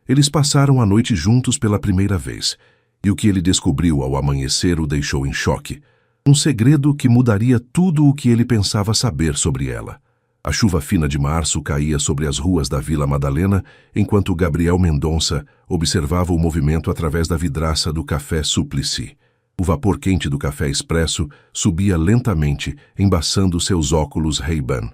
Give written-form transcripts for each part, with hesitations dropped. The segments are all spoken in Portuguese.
Eles passaram a noite juntos pela primeira vez, e o que ele descobriu ao amanhecer o deixou em choque. Um segredo que mudaria tudo o que ele pensava saber sobre ela. A chuva fina de março caía sobre as ruas da Vila Madalena, enquanto Gabriel Mendonça observava o movimento através da vidraça do café Suplicy. O vapor quente do café expresso subia lentamente, embaçando seus óculos Ray-Ban.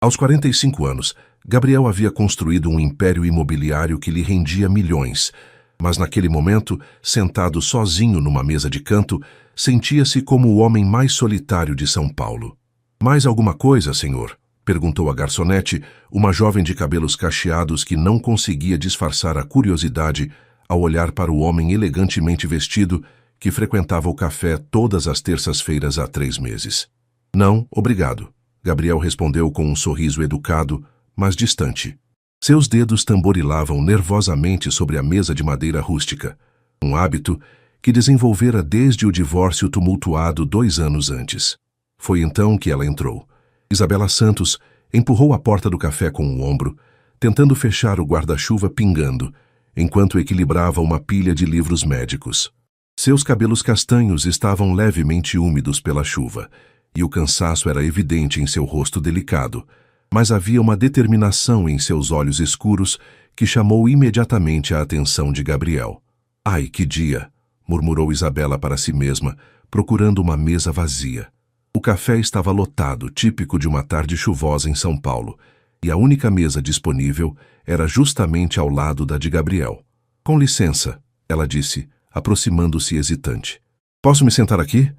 Aos 45 anos, Gabriel havia construído um império imobiliário que lhe rendia milhões, mas naquele momento, sentado sozinho numa mesa de canto, sentia-se como o homem mais solitário de São Paulo. "Mais alguma coisa, senhor?" perguntou a garçonete, uma jovem de cabelos cacheados que não conseguia disfarçar a curiosidade ao olhar para o homem elegantemente vestido que frequentava o café todas as terças-feiras há 3 meses. "Não, obrigado", Gabriel respondeu com um sorriso educado, mas distante. Seus dedos tamborilavam nervosamente sobre a mesa de madeira rústica, um hábito que desenvolvera desde o divórcio tumultuado 2 anos antes. Foi então que ela entrou. Isabela Santos empurrou a porta do café com o ombro, tentando fechar o guarda-chuva pingando, enquanto equilibrava uma pilha de livros médicos. Seus cabelos castanhos estavam levemente úmidos pela chuva, e o cansaço era evidente em seu rosto delicado, mas havia uma determinação em seus olhos escuros que chamou imediatamente a atenção de Gabriel. "Ai, que dia!" murmurou Isabela para si mesma, procurando uma mesa vazia. O café estava lotado, típico de uma tarde chuvosa em São Paulo, e a única mesa disponível era justamente ao lado da de Gabriel. "Com licença", ela disse, aproximando-se hesitante. "Posso me sentar aqui?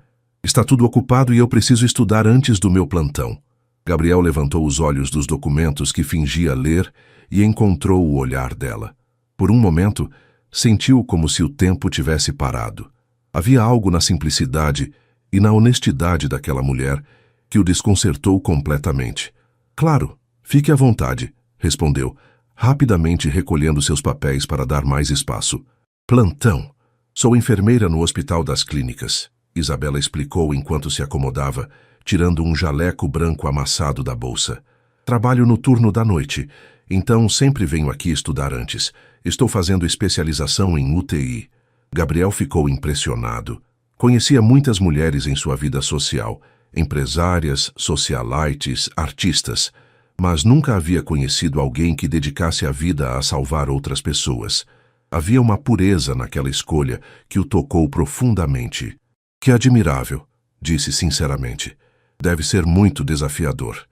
Está tudo ocupado e eu preciso estudar antes do meu plantão." Gabriel levantou os olhos dos documentos que fingia ler e encontrou o olhar dela. Por um momento, sentiu como se o tempo tivesse parado. Havia algo na simplicidade e na honestidade daquela mulher que o desconcertou completamente. "Claro, fique à vontade", respondeu, rapidamente recolhendo seus papéis para dar mais espaço. "Plantão. Sou enfermeira no Hospital das Clínicas", Isabela explicou enquanto se acomodava, tirando um jaleco branco amassado da bolsa. "Trabalho no turno da noite, então sempre venho aqui estudar antes. Estou fazendo especialização em UTI." Gabriel ficou impressionado. Conhecia muitas mulheres em sua vida social, empresárias, socialites, artistas, mas nunca havia conhecido alguém que dedicasse a vida a salvar outras pessoas. Havia uma pureza naquela escolha que o tocou profundamente. "Que admirável", disse sinceramente. "Deve ser muito desafiador."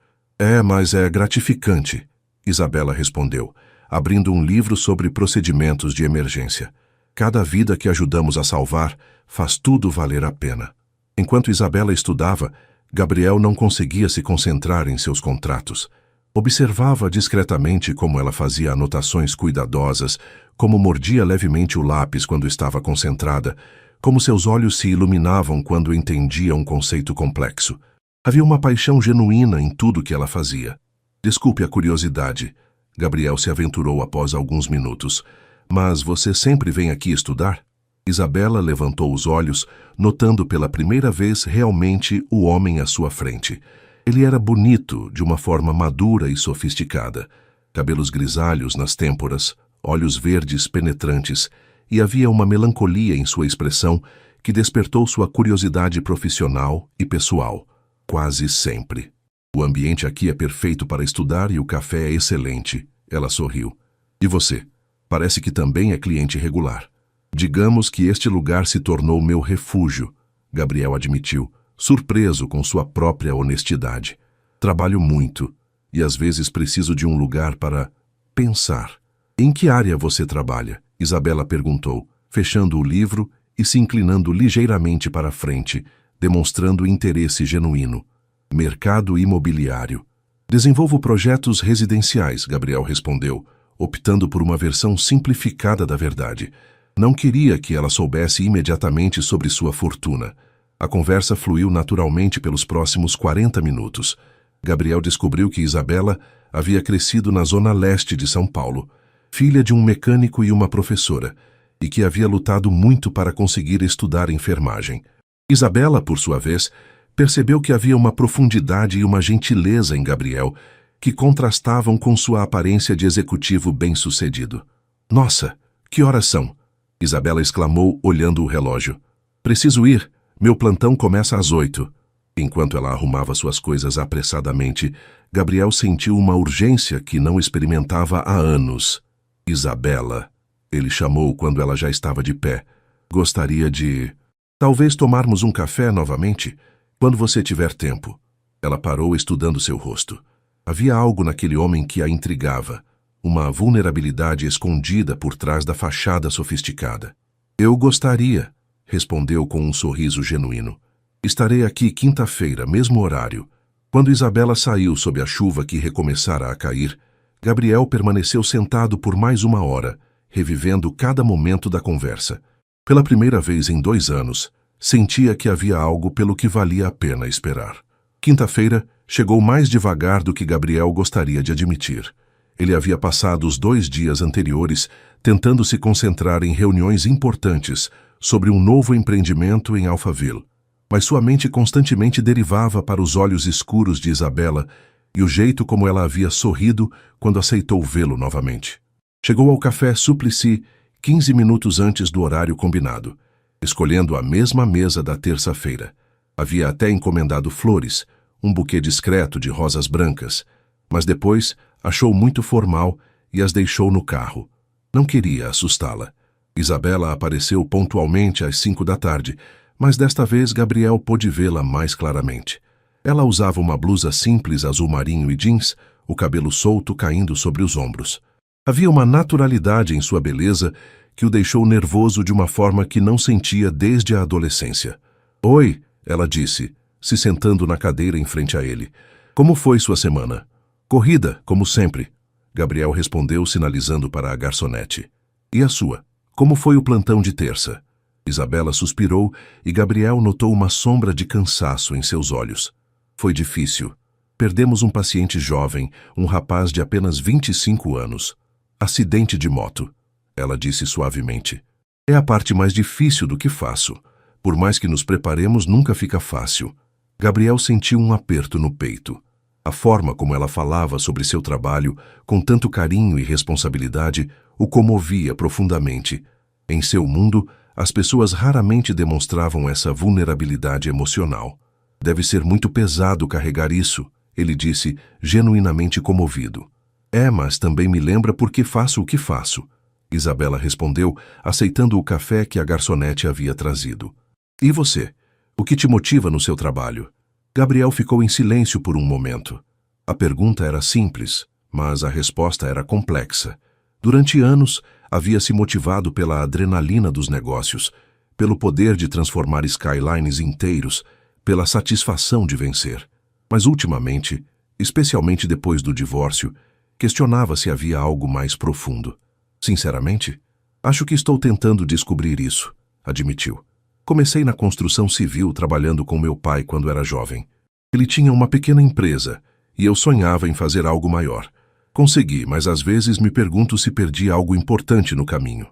Mas é gratificante", Isabela respondeu, abrindo um livro sobre procedimentos de emergência. "Cada vida que ajudamos a salvar faz tudo valer a pena." Enquanto Isabela estudava, Gabriel não conseguia se concentrar em seus contratos. Observava discretamente como ela fazia anotações cuidadosas, como mordia levemente o lápis quando estava concentrada, como seus olhos se iluminavam quando entendia um conceito complexo. Havia uma paixão genuína em tudo que ela fazia. "Desculpe a curiosidade", Gabriel se aventurou após alguns minutos. "Mas você sempre vem aqui estudar?" Isabela levantou os olhos, notando pela primeira vez realmente o homem à sua frente. Ele era bonito, de uma forma madura e sofisticada. Cabelos grisalhos nas têmporas, olhos verdes penetrantes, e havia uma melancolia em sua expressão que despertou sua curiosidade profissional e pessoal. "Quase sempre. O ambiente aqui é perfeito para estudar e o café é excelente", ela sorriu. "E você? Parece que também é cliente regular." "Digamos que este lugar se tornou meu refúgio", Gabriel admitiu, surpreso com sua própria honestidade. "Trabalho muito, e às vezes preciso de um lugar para pensar." "Em que área você trabalha?" Isabela perguntou, fechando o livro e se inclinando ligeiramente para a frente, demonstrando interesse genuíno. "Mercado imobiliário." "Desenvolvo projetos residenciais", Gabriel respondeu, optando por uma versão simplificada da verdade. Não queria que ela soubesse imediatamente sobre sua fortuna. A conversa fluiu naturalmente pelos próximos 40 minutos. Gabriel descobriu que Isabela havia crescido na zona leste de São Paulo, filha de um mecânico e uma professora, e que havia lutado muito para conseguir estudar enfermagem. Isabela, por sua vez, percebeu que havia uma profundidade e uma gentileza em Gabriel que contrastavam com sua aparência de executivo bem-sucedido. "Nossa", Que horas são? Isabela exclamou, olhando o relógio. Preciso ir. Meu plantão começa às 8. Enquanto ela arrumava suas coisas apressadamente, Gabriel sentiu uma urgência que não experimentava há anos. Isabela, ele chamou quando ela já estava de pé. Gostaria de... Talvez tomarmos um café novamente? Quando você tiver tempo. Ela parou estudando seu rosto. Havia algo naquele homem que a intrigava. Uma vulnerabilidade escondida por trás da fachada sofisticada. Eu gostaria, respondeu com um sorriso genuíno. Estarei aqui quinta-feira, mesmo horário. Quando Isabela saiu sob a chuva que recomeçara a cair, Gabriel permaneceu sentado por mais uma hora, revivendo cada momento da conversa. Pela primeira vez em 2 anos, sentia que havia algo pelo que valia a pena esperar. Quinta-feira chegou mais devagar do que Gabriel gostaria de admitir. Ele havia passado os 2 dias anteriores tentando se concentrar em reuniões importantes sobre um novo empreendimento em Alphaville. Mas sua mente constantemente derivava para os olhos escuros de Isabela e o jeito como ela havia sorrido quando aceitou vê-lo novamente. Chegou ao café Suplicy 15 minutos antes do horário combinado, escolhendo a mesma mesa da terça-feira. Havia até encomendado flores, um buquê discreto de rosas brancas, mas depois achou muito formal e as deixou no carro. Não queria assustá-la. Isabela apareceu pontualmente às 5 da tarde, mas desta vez Gabriel pôde vê-la mais claramente. Ela usava uma blusa simples azul marinho e jeans, o cabelo solto caindo sobre os ombros. Havia uma naturalidade em sua beleza que o deixou nervoso de uma forma que não sentia desde a adolescência. Oi, ela disse, se sentando na cadeira em frente a ele. Como foi sua semana? Corrida, como sempre. Gabriel respondeu, sinalizando para a garçonete. E a sua? Como foi o plantão de terça? Isabela suspirou e Gabriel notou uma sombra de cansaço em seus olhos. Foi difícil. Perdemos um paciente jovem, um rapaz de apenas 25 anos. Acidente de moto, ela disse suavemente. É a parte mais difícil do que faço. Por mais que nos preparemos, nunca fica fácil. Gabriel sentiu um aperto no peito. A forma como ela falava sobre seu trabalho, com tanto carinho e responsabilidade, o comovia profundamente. Em seu mundo, as pessoas raramente demonstravam essa vulnerabilidade emocional. Deve ser muito pesado carregar isso, ele disse, genuinamente comovido. É, mas também me lembra por que faço o que faço. Isabela respondeu, aceitando o café que a garçonete havia trazido. E você? O que te motiva no seu trabalho? Gabriel ficou em silêncio por um momento. A pergunta era simples, mas a resposta era complexa. Durante anos, havia se motivado pela adrenalina dos negócios, pelo poder de transformar skylines inteiros, pela satisfação de vencer. Mas ultimamente, especialmente depois do divórcio, questionava se havia algo mais profundo. Sinceramente, acho que estou tentando descobrir isso, admitiu. Comecei na construção civil trabalhando com meu pai quando era jovem. Ele tinha uma pequena empresa e eu sonhava em fazer algo maior. Consegui, mas às vezes me pergunto se perdi algo importante no caminho.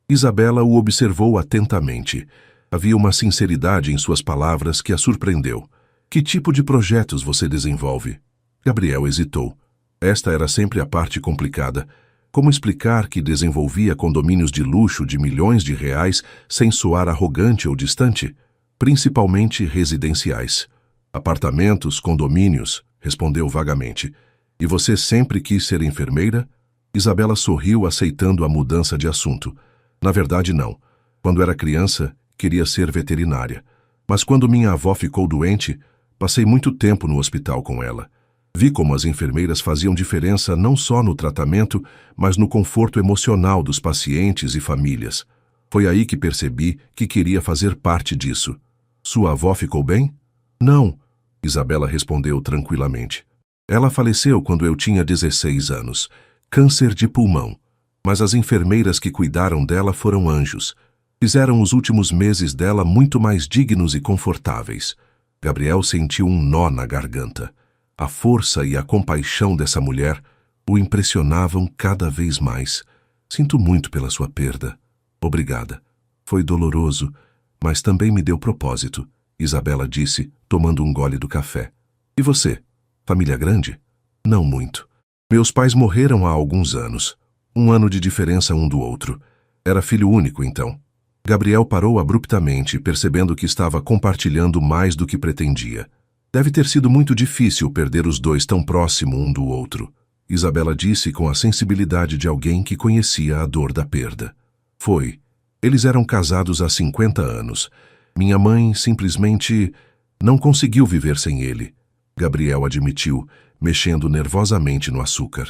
Isabela o observou atentamente. Havia uma sinceridade em suas palavras que a surpreendeu. Que tipo de projetos você desenvolve? Gabriel hesitou. Esta era sempre a parte complicada. Como explicar que desenvolvia condomínios de luxo de milhões de reais sem soar arrogante ou distante? Principalmente residenciais. Apartamentos, condomínios, respondeu vagamente. E você sempre quis ser enfermeira? Isabela sorriu, aceitando a mudança de assunto. Na verdade, não. Quando era criança, queria ser veterinária. Mas quando minha avó ficou doente, passei muito tempo no hospital com ela. Vi como as enfermeiras faziam diferença não só no tratamento, mas no conforto emocional dos pacientes e famílias. Foi aí que percebi que queria fazer parte disso. Sua avó ficou bem? Não, Isabela respondeu tranquilamente. Ela faleceu quando eu tinha 16 anos. Câncer de pulmão. Mas as enfermeiras que cuidaram dela foram anjos. Fizeram os últimos meses dela muito mais dignos e confortáveis. Gabriel sentiu um nó na garganta. A força e a compaixão dessa mulher o impressionavam cada vez mais. Sinto muito pela sua perda. Obrigada. Foi doloroso, mas também me deu propósito, Isabela disse, tomando um gole do café. E você? Família grande? Não muito. Meus pais morreram há alguns anos. 1 ano de diferença um do outro. Era filho único, então. Gabriel parou abruptamente, percebendo que estava compartilhando mais do que pretendia. Deve ter sido muito difícil perder os dois tão próximo um do outro. Isabela disse com a sensibilidade de alguém que conhecia a dor da perda. Foi. Eles eram casados há 50 anos. Minha mãe simplesmente não conseguiu viver sem ele. Gabriel admitiu, mexendo nervosamente no açúcar.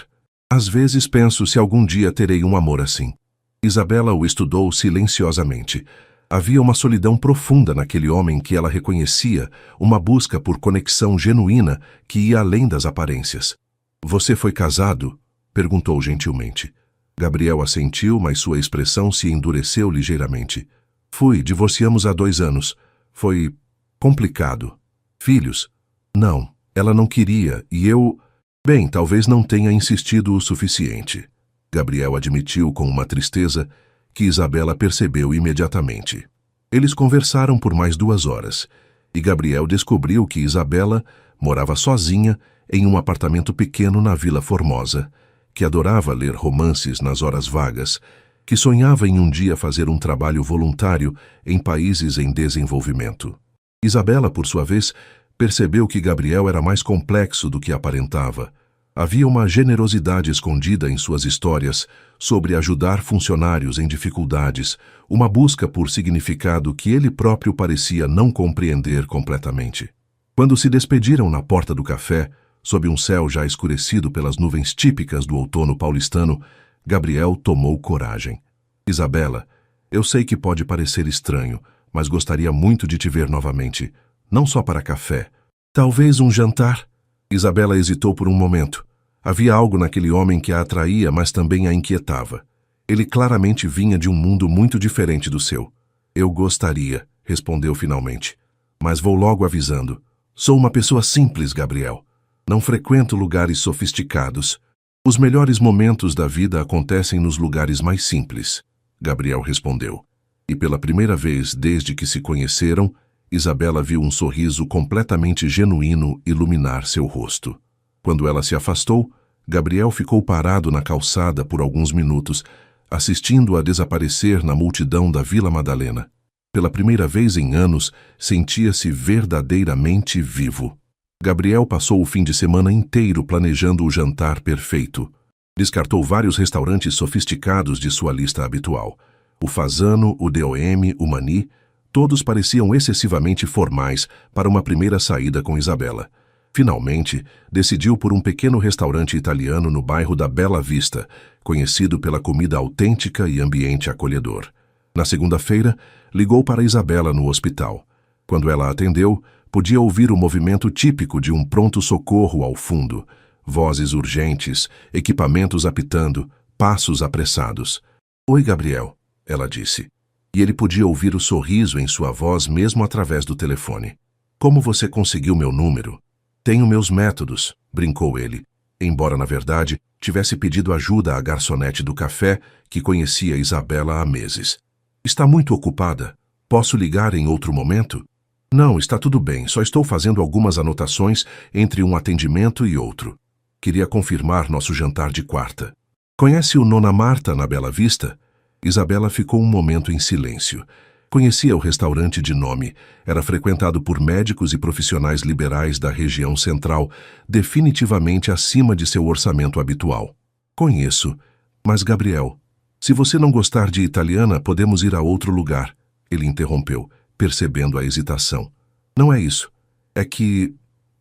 Às vezes penso se algum dia terei um amor assim. Isabela o estudou silenciosamente. Havia uma solidão profunda naquele homem que ela reconhecia, uma busca por conexão genuína que ia além das aparências. Você foi casado? Perguntou gentilmente. Gabriel assentiu, mas sua expressão se endureceu ligeiramente. Fui, divorciamos há 2 anos. Foi complicado. Filhos? Não, ela não queria e eu... Bem, talvez não tenha insistido o suficiente. Gabriel admitiu com uma tristeza que Isabela percebeu imediatamente. Eles conversaram por mais 2 horas e Gabriel descobriu que Isabela morava sozinha em um apartamento pequeno na Vila Formosa, que adorava ler romances nas horas vagas, que sonhava em um dia fazer um trabalho voluntário em países em desenvolvimento. Isabela, por sua vez, percebeu que Gabriel era mais complexo do que aparentava. Havia uma generosidade escondida em suas histórias sobre ajudar funcionários em dificuldades, uma busca por significado que ele próprio parecia não compreender completamente. Quando se despediram na porta do café, sob um céu já escurecido pelas nuvens típicas do outono paulistano, Gabriel tomou coragem. Isabela, eu sei que pode parecer estranho, mas gostaria muito de te ver novamente, não só para café. Talvez um jantar? Isabela hesitou por um momento. Havia algo naquele homem que a atraía, mas também a inquietava. Ele claramente vinha de um mundo muito diferente do seu. Eu gostaria, respondeu finalmente. Mas vou logo avisando. Sou uma pessoa simples, Gabriel. Não frequento lugares sofisticados. Os melhores momentos da vida acontecem nos lugares mais simples, Gabriel respondeu. E pela primeira vez desde que se conheceram, Isabela viu um sorriso completamente genuíno iluminar seu rosto. Quando ela se afastou, Gabriel ficou parado na calçada por alguns minutos, assistindo-a desaparecer na multidão da Vila Madalena. Pela primeira vez em anos, sentia-se verdadeiramente vivo. Gabriel passou o fim de semana inteiro planejando o jantar perfeito. Descartou vários restaurantes sofisticados de sua lista habitual. O Fasano, o DOM, o Mani, todos pareciam excessivamente formais para uma primeira saída com Isabela. Finalmente, decidiu por um pequeno restaurante italiano no bairro da Bela Vista, conhecido pela comida autêntica e ambiente acolhedor. Na segunda-feira, ligou para Isabela no hospital. Quando ela atendeu, podia ouvir o movimento típico de um pronto-socorro ao fundo. Vozes urgentes, equipamentos apitando, passos apressados. Oi, Gabriel, ela disse. E ele podia ouvir o sorriso em sua voz mesmo através do telefone. Como você conseguiu meu número? Tenho meus métodos, brincou ele, embora na verdade tivesse pedido ajuda à garçonete do café que conhecia Isabela há meses. Está muito ocupada? Posso ligar em outro momento? Não, está tudo bem, só estou fazendo algumas anotações entre um atendimento e outro. Queria confirmar nosso jantar de quarta. Conhece o Nona Marta na Bela Vista? Isabela ficou um momento em silêncio. Conhecia o restaurante de nome. Era frequentado por médicos e profissionais liberais da região central, definitivamente acima de seu orçamento habitual. Conheço. Mas, Gabriel, se você não gostar de italiana, podemos ir a outro lugar. Ele interrompeu, percebendo a hesitação. Não é isso. É que...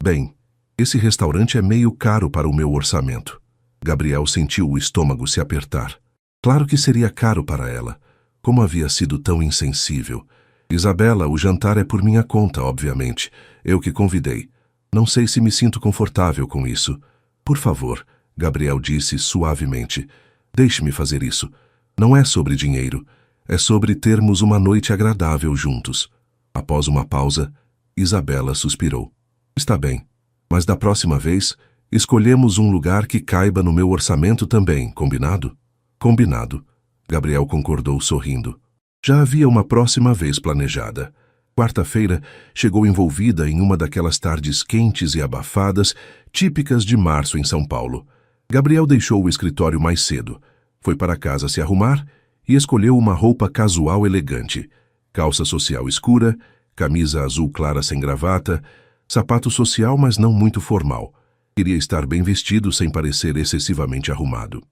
Bem, esse restaurante é meio caro para o meu orçamento. Gabriel sentiu o estômago se apertar. Claro que seria caro para ela. Como havia sido tão insensível. Isabela, o jantar é por minha conta, obviamente. Eu que convidei. Não sei se me sinto confortável com isso. Por favor, Gabriel disse suavemente. Deixe-me fazer isso. Não é sobre dinheiro. É sobre termos uma noite agradável juntos. Após uma pausa, Isabela suspirou. Está bem, mas da próxima vez, escolhemos um lugar que caiba no meu orçamento também, combinado? Combinado. Gabriel concordou sorrindo. Já havia uma próxima vez planejada. Quarta-feira chegou envolvida em uma daquelas tardes quentes e abafadas, típicas de março em São Paulo. Gabriel deixou o escritório mais cedo. Foi para casa se arrumar e escolheu uma roupa casual elegante, calça social escura, camisa azul clara sem gravata, sapato social mas não muito formal. Queria estar bem vestido sem parecer excessivamente arrumado.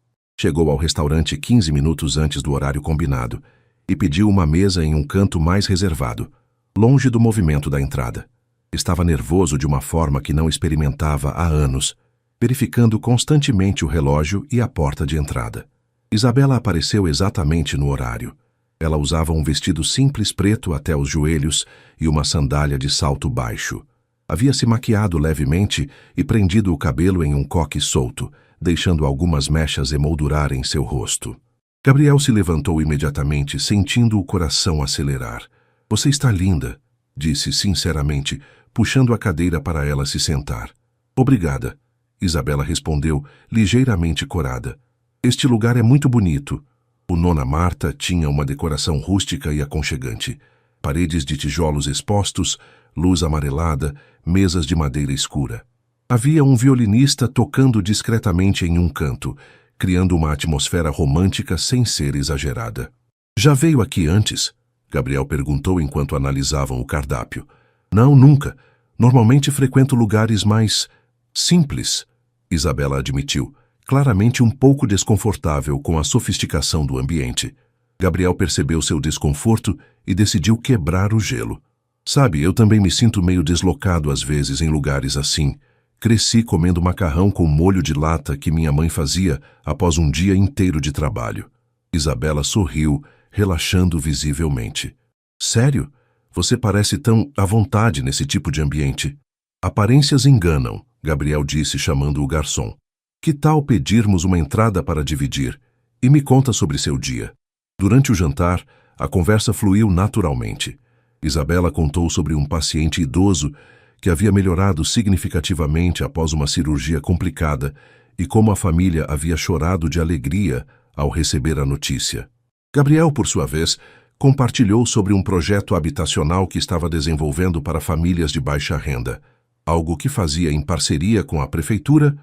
Chegou ao restaurante 15 minutos antes do horário combinado e pediu uma mesa em um canto mais reservado, longe do movimento da entrada. Estava nervoso de uma forma que não experimentava há anos, verificando constantemente o relógio e a porta de entrada. Isabela apareceu exatamente no horário. Ela usava um vestido simples preto até os joelhos e uma sandália de salto baixo. Havia se maquiado levemente e prendido o cabelo em um coque solto, deixando algumas mechas emoldurarem seu rosto. Gabriel se levantou imediatamente, sentindo o coração acelerar. — Você está linda, disse sinceramente, puxando a cadeira para ela se sentar. — Obrigada, Isabela respondeu, ligeiramente corada. Este lugar é muito bonito. O Nona Marta tinha uma decoração rústica e aconchegante. Paredes de tijolos expostos, luz amarelada, mesas de madeira escura. Havia um violinista tocando discretamente em um canto, criando uma atmosfera romântica sem ser exagerada. — Já veio aqui antes? Gabriel perguntou enquanto analisavam o cardápio. — Não, nunca. Normalmente frequento lugares mais simples, Isabela admitiu, claramente um pouco desconfortável com a sofisticação do ambiente. Gabriel percebeu seu desconforto e decidiu quebrar o gelo. — Sabe, eu também me sinto meio deslocado às vezes em lugares assim. Cresci comendo macarrão com molho de lata que minha mãe fazia após um dia inteiro de trabalho. Isabela sorriu, relaxando visivelmente. — Sério? Você parece tão à vontade nesse tipo de ambiente. — Aparências enganam, Gabriel disse chamando o garçom. — Que tal pedirmos uma entrada para dividir? E me conta sobre seu dia. Durante o jantar, a conversa fluiu naturalmente. Isabela contou sobre um paciente idoso que havia melhorado significativamente após uma cirurgia complicada e como a família havia chorado de alegria ao receber a notícia. Gabriel, por sua vez, compartilhou sobre um projeto habitacional que estava desenvolvendo para famílias de baixa renda, algo que fazia em parceria com a prefeitura,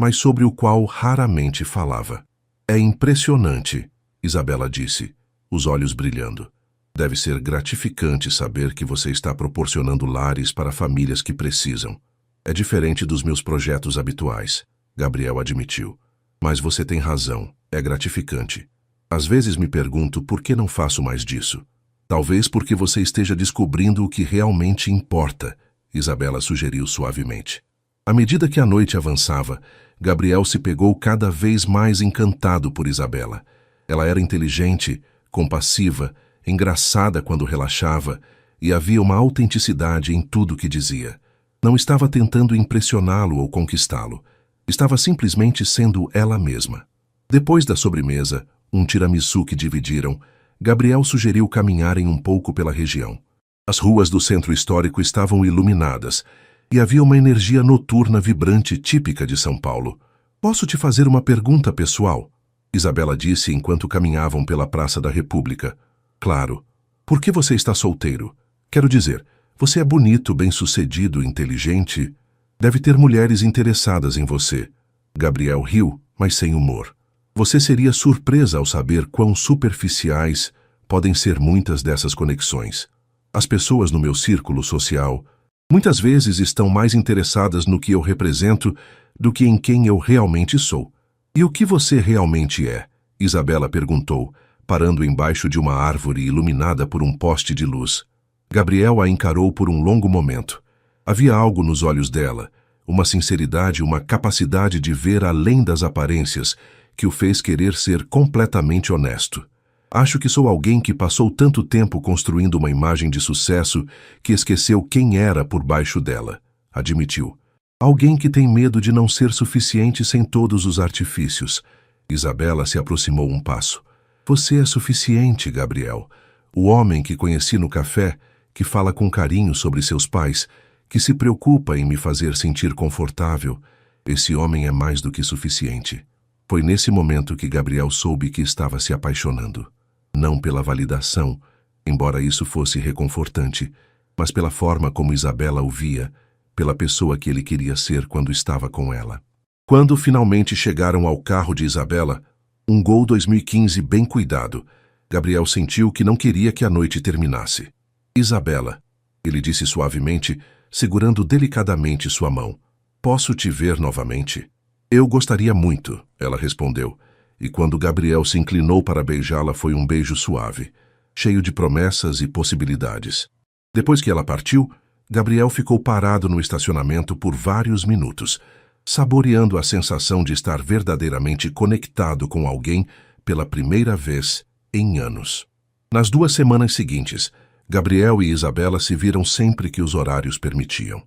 mas sobre o qual raramente falava. — É impressionante, Isabela disse, os olhos brilhando. Deve ser gratificante saber que você está proporcionando lares para famílias que precisam. É diferente dos meus projetos habituais, Gabriel admitiu. Mas você tem razão, é gratificante. Às vezes me pergunto por que não faço mais disso. Talvez porque você esteja descobrindo o que realmente importa, Isabela sugeriu suavemente. À medida que a noite avançava, Gabriel se pegou cada vez mais encantado por Isabela. Ela era inteligente, compassiva, engraçada quando relaxava, e havia uma autenticidade em tudo que dizia. Não estava tentando impressioná-lo ou conquistá-lo. Estava simplesmente sendo ela mesma. Depois da sobremesa, um tiramisu que dividiram, Gabriel sugeriu caminharem um pouco pela região. As ruas do centro histórico estavam iluminadas, e havia uma energia noturna vibrante típica de São Paulo. — Posso te fazer uma pergunta pessoal? Isabela disse enquanto caminhavam pela Praça da República. — Claro. Por que você está solteiro? Quero dizer, você é bonito, bem-sucedido, inteligente. Deve ter mulheres interessadas em você. Gabriel riu, mas sem humor. Você seria surpresa ao saber quão superficiais podem ser muitas dessas conexões. As pessoas no meu círculo social muitas vezes estão mais interessadas no que eu represento do que em quem eu realmente sou. — E o que você realmente é? Isabela perguntou, parando embaixo de uma árvore iluminada por um poste de luz. Gabriel a encarou por um longo momento. Havia algo nos olhos dela, uma sinceridade, uma capacidade de ver além das aparências, que o fez querer ser completamente honesto. — Acho que sou alguém que passou tanto tempo construindo uma imagem de sucesso que esqueceu quem era por baixo dela, admitiu. Alguém que tem medo de não ser suficiente sem todos os artifícios. Isabela se aproximou um passo. — Você é suficiente, Gabriel. O homem que conheci no café, que fala com carinho sobre seus pais, que se preocupa em me fazer sentir confortável, esse homem é mais do que suficiente. Foi nesse momento que Gabriel soube que estava se apaixonando. Não pela validação, embora isso fosse reconfortante, mas pela forma como Isabela o via, pela pessoa que ele queria ser quando estava com ela. Quando finalmente chegaram ao carro de Isabela, um Gol 2015 bem cuidado, Gabriel sentiu que não queria que a noite terminasse. Isabela, ele disse suavemente, segurando delicadamente sua mão. Posso te ver novamente? Eu gostaria muito, ela respondeu, e quando Gabriel se inclinou para beijá-la foi um beijo suave, cheio de promessas e possibilidades. Depois que ela partiu, Gabriel ficou parado no estacionamento por vários minutos, saboreando a sensação de estar verdadeiramente conectado com alguém pela primeira vez em anos. Nas 2 semanas seguintes, Gabriel e Isabela se viram sempre que os horários permitiam.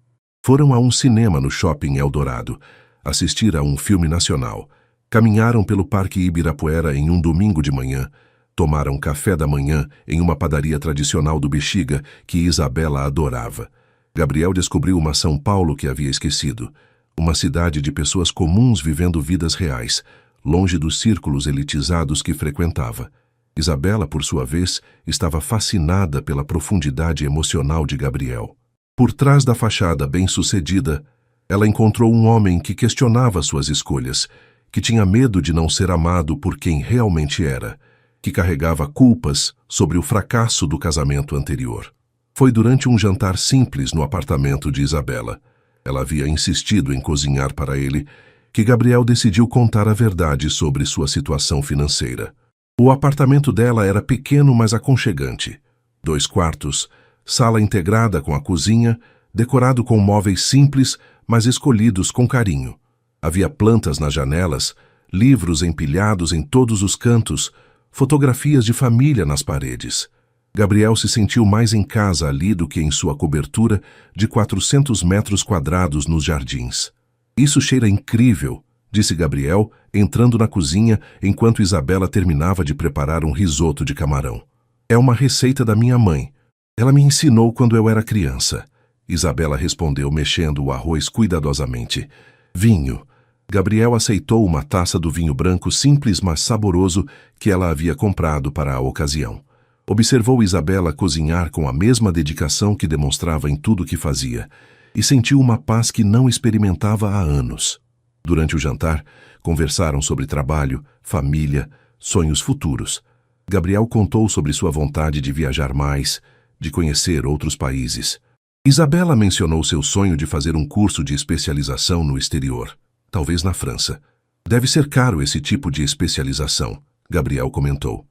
Foram a um cinema no Shopping Eldorado, assistir a um filme nacional, caminharam pelo Parque Ibirapuera em um domingo de manhã, tomaram café da manhã em uma padaria tradicional do Bexiga que Isabela adorava. Gabriel descobriu uma São Paulo que havia esquecido, uma cidade de pessoas comuns vivendo vidas reais, longe dos círculos elitizados que frequentava. Isabela, por sua vez, estava fascinada pela profundidade emocional de Gabriel. Por trás da fachada bem-sucedida, ela encontrou um homem que questionava suas escolhas, que tinha medo de não ser amado por quem realmente era, que carregava culpas sobre o fracasso do casamento anterior. Foi durante um jantar simples no apartamento de Isabela. Ela havia insistido em cozinhar para ele, que Gabriel decidiu contar a verdade sobre sua situação financeira. O apartamento dela era pequeno, mas aconchegante. 2 quartos, sala integrada com a cozinha, decorado com móveis simples, mas escolhidos com carinho. Havia plantas nas janelas, livros empilhados em todos os cantos, fotografias de família nas paredes. Gabriel se sentiu mais em casa ali do que em sua cobertura de 400 metros quadrados nos jardins. Isso cheira incrível, disse Gabriel, entrando na cozinha enquanto Isabela terminava de preparar um risoto de camarão. É uma receita da minha mãe. Ela me ensinou quando eu era criança. Isabela respondeu, mexendo o arroz cuidadosamente. Vinho. Gabriel aceitou uma taça do vinho branco simples, mas saboroso que ela havia comprado para a ocasião. Observou Isabela cozinhar com a mesma dedicação que demonstrava em tudo que fazia, e sentiu uma paz que não experimentava há anos. Durante o jantar, conversaram sobre trabalho, família, sonhos futuros. Gabriel contou sobre sua vontade de viajar mais, de conhecer outros países. Isabela mencionou seu sonho de fazer um curso de especialização no exterior, talvez na França. Deve ser caro esse tipo de especialização, Gabriel comentou.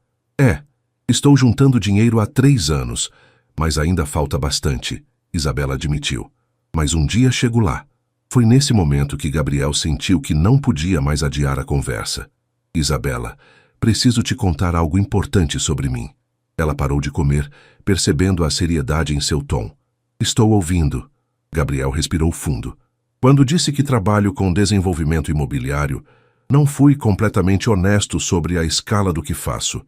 Estou juntando dinheiro há 3 anos, mas ainda falta bastante, Isabela admitiu. Mas um dia chego lá. Foi nesse momento que Gabriel sentiu que não podia mais adiar a conversa. Isabela, preciso te contar algo importante sobre mim. Ela parou de comer, percebendo a seriedade em seu tom. Estou ouvindo. Gabriel respirou fundo. Quando disse que trabalho com desenvolvimento imobiliário, não fui completamente honesto sobre a escala do que faço.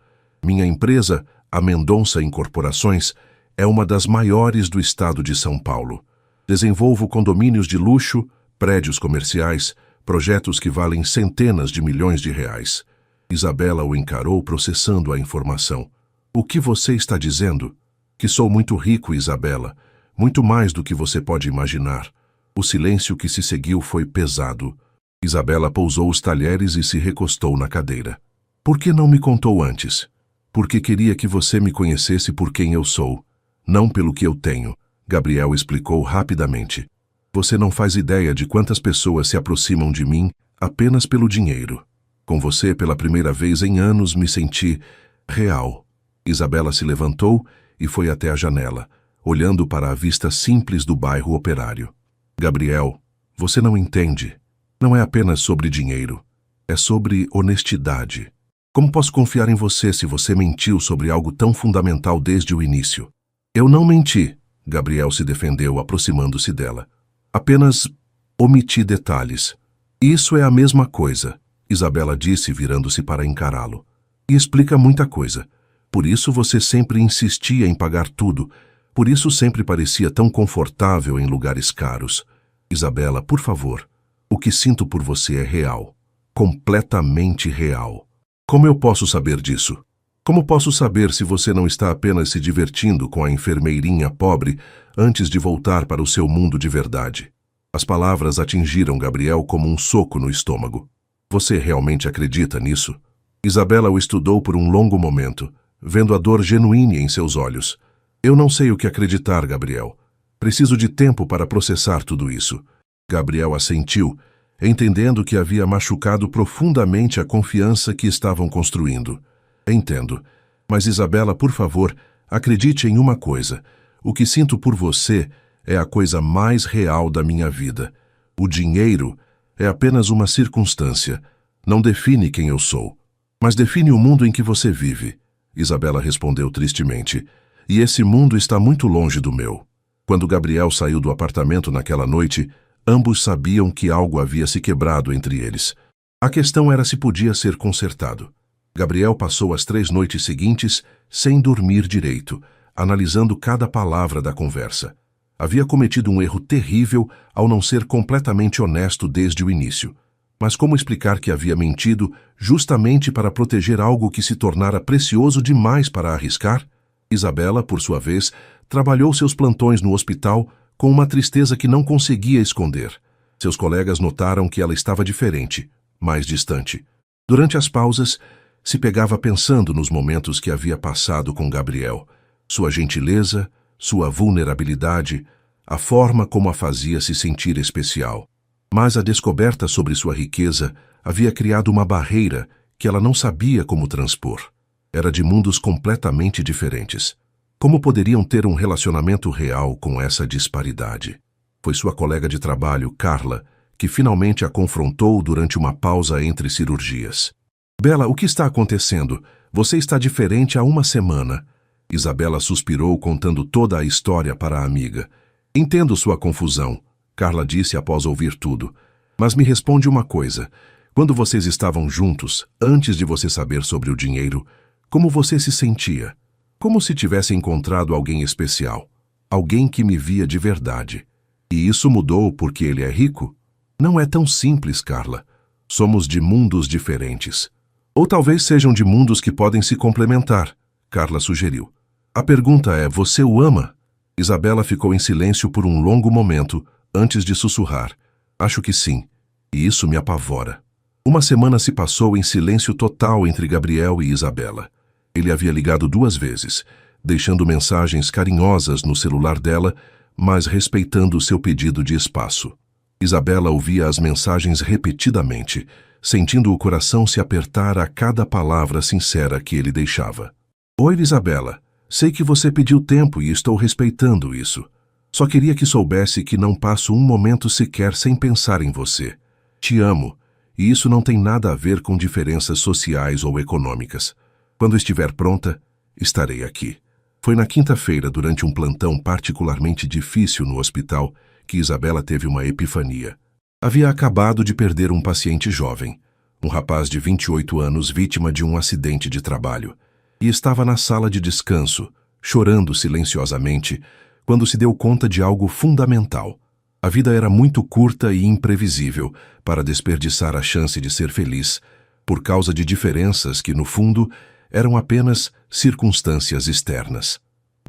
Minha empresa, a Mendonça Incorporações, é uma das maiores do estado de São Paulo. Desenvolvo condomínios de luxo, prédios comerciais, projetos que valem centenas de milhões de reais. Isabela o encarou, processando a informação. O que você está dizendo? Que sou muito rico, Isabela. Muito mais do que você pode imaginar. O silêncio que se seguiu foi pesado. Isabela pousou os talheres e se recostou na cadeira. Por que não me contou antes? Porque queria que você me conhecesse por quem eu sou, não pelo que eu tenho. Gabriel explicou rapidamente. Você não faz ideia de quantas pessoas se aproximam de mim apenas pelo dinheiro. Com você, pela primeira vez em anos, me senti real. Isabela se levantou e foi até a janela, olhando para a vista simples do bairro operário. Gabriel, você não entende. Não é apenas sobre dinheiro. É sobre honestidade. Como posso confiar em você se você mentiu sobre algo tão fundamental desde o início? Eu não menti. Gabriel se defendeu, aproximando-se dela. Apenas omiti detalhes. Isso é a mesma coisa, Isabela disse, virando-se para encará-lo. E explica muita coisa. Por isso você sempre insistia em pagar tudo. Por isso sempre parecia tão confortável em lugares caros. Isabela, por favor, o que sinto por você é real. Completamente real. Como eu posso saber disso? Como posso saber se você não está apenas se divertindo com a enfermeirinha pobre antes de voltar para o seu mundo de verdade? As palavras atingiram Gabriel como um soco no estômago. Você realmente acredita nisso? Isabela o estudou por um longo momento, vendo a dor genuína em seus olhos. Eu não sei o que acreditar, Gabriel. Preciso de tempo para processar tudo isso. Gabriel assentiu, entendendo que havia machucado profundamente a confiança que estavam construindo. Entendo. Mas Isabela, por favor, acredite em uma coisa. O que sinto por você é a coisa mais real da minha vida. O dinheiro é apenas uma circunstância. Não define quem eu sou, mas define o mundo em que você vive. Isabela respondeu tristemente. E esse mundo está muito longe do meu. Quando Gabriel saiu do apartamento naquela noite, ambos sabiam que algo havia se quebrado entre eles. A questão era se podia ser consertado. Gabriel passou as 3 noites seguintes sem dormir direito, analisando cada palavra da conversa. Havia cometido um erro terrível ao não ser completamente honesto desde o início. Mas como explicar que havia mentido justamente para proteger algo que se tornara precioso demais para arriscar? Isabela, por sua vez, trabalhou seus plantões no hospital com uma tristeza que não conseguia esconder. Seus colegas notaram que ela estava diferente, mais distante. Durante as pausas, se pegava pensando nos momentos que havia passado com Gabriel. Sua gentileza, sua vulnerabilidade, a forma como a fazia se sentir especial. Mas a descoberta sobre sua riqueza havia criado uma barreira que ela não sabia como transpor. Era de mundos completamente diferentes. Como poderiam ter um relacionamento real com essa disparidade? Foi sua colega de trabalho, Carla, que finalmente a confrontou durante uma pausa entre cirurgias. Bela, o que está acontecendo? Você está diferente há uma semana. Isabela suspirou, contando toda a história para a amiga. Entendo sua confusão, Carla disse após ouvir tudo. Mas me responde uma coisa. Quando vocês estavam juntos, antes de você saber sobre o dinheiro, como você se sentia? Como se tivesse encontrado alguém especial. Alguém que me via de verdade. E isso mudou porque ele é rico? Não é tão simples, Carla. Somos de mundos diferentes. Ou talvez sejam de mundos que podem se complementar, Carla sugeriu. A pergunta é, você o ama? Isabela ficou em silêncio por um longo momento, antes de sussurrar. Acho que sim, e isso me apavora. Uma semana se passou em silêncio total entre Gabriel e Isabela. Ele havia ligado 2 vezes, deixando mensagens carinhosas no celular dela, mas respeitando seu pedido de espaço. Isabela ouvia as mensagens repetidamente, sentindo o coração se apertar a cada palavra sincera que ele deixava. Oi, Isabela. Sei que você pediu tempo e estou respeitando isso. Só queria que soubesse que não passo um momento sequer sem pensar em você. Te amo, e isso não tem nada a ver com diferenças sociais ou econômicas. Quando estiver pronta, estarei aqui. Foi na quinta-feira, durante um plantão particularmente difícil no hospital, que Isabela teve uma epifania. Havia acabado de perder um paciente jovem, um rapaz de 28 anos vítima de um acidente de trabalho, e estava na sala de descanso, chorando silenciosamente, quando se deu conta de algo fundamental. A vida era muito curta e imprevisível para desperdiçar a chance de ser feliz, por causa de diferenças que, no fundo, eram apenas circunstâncias externas.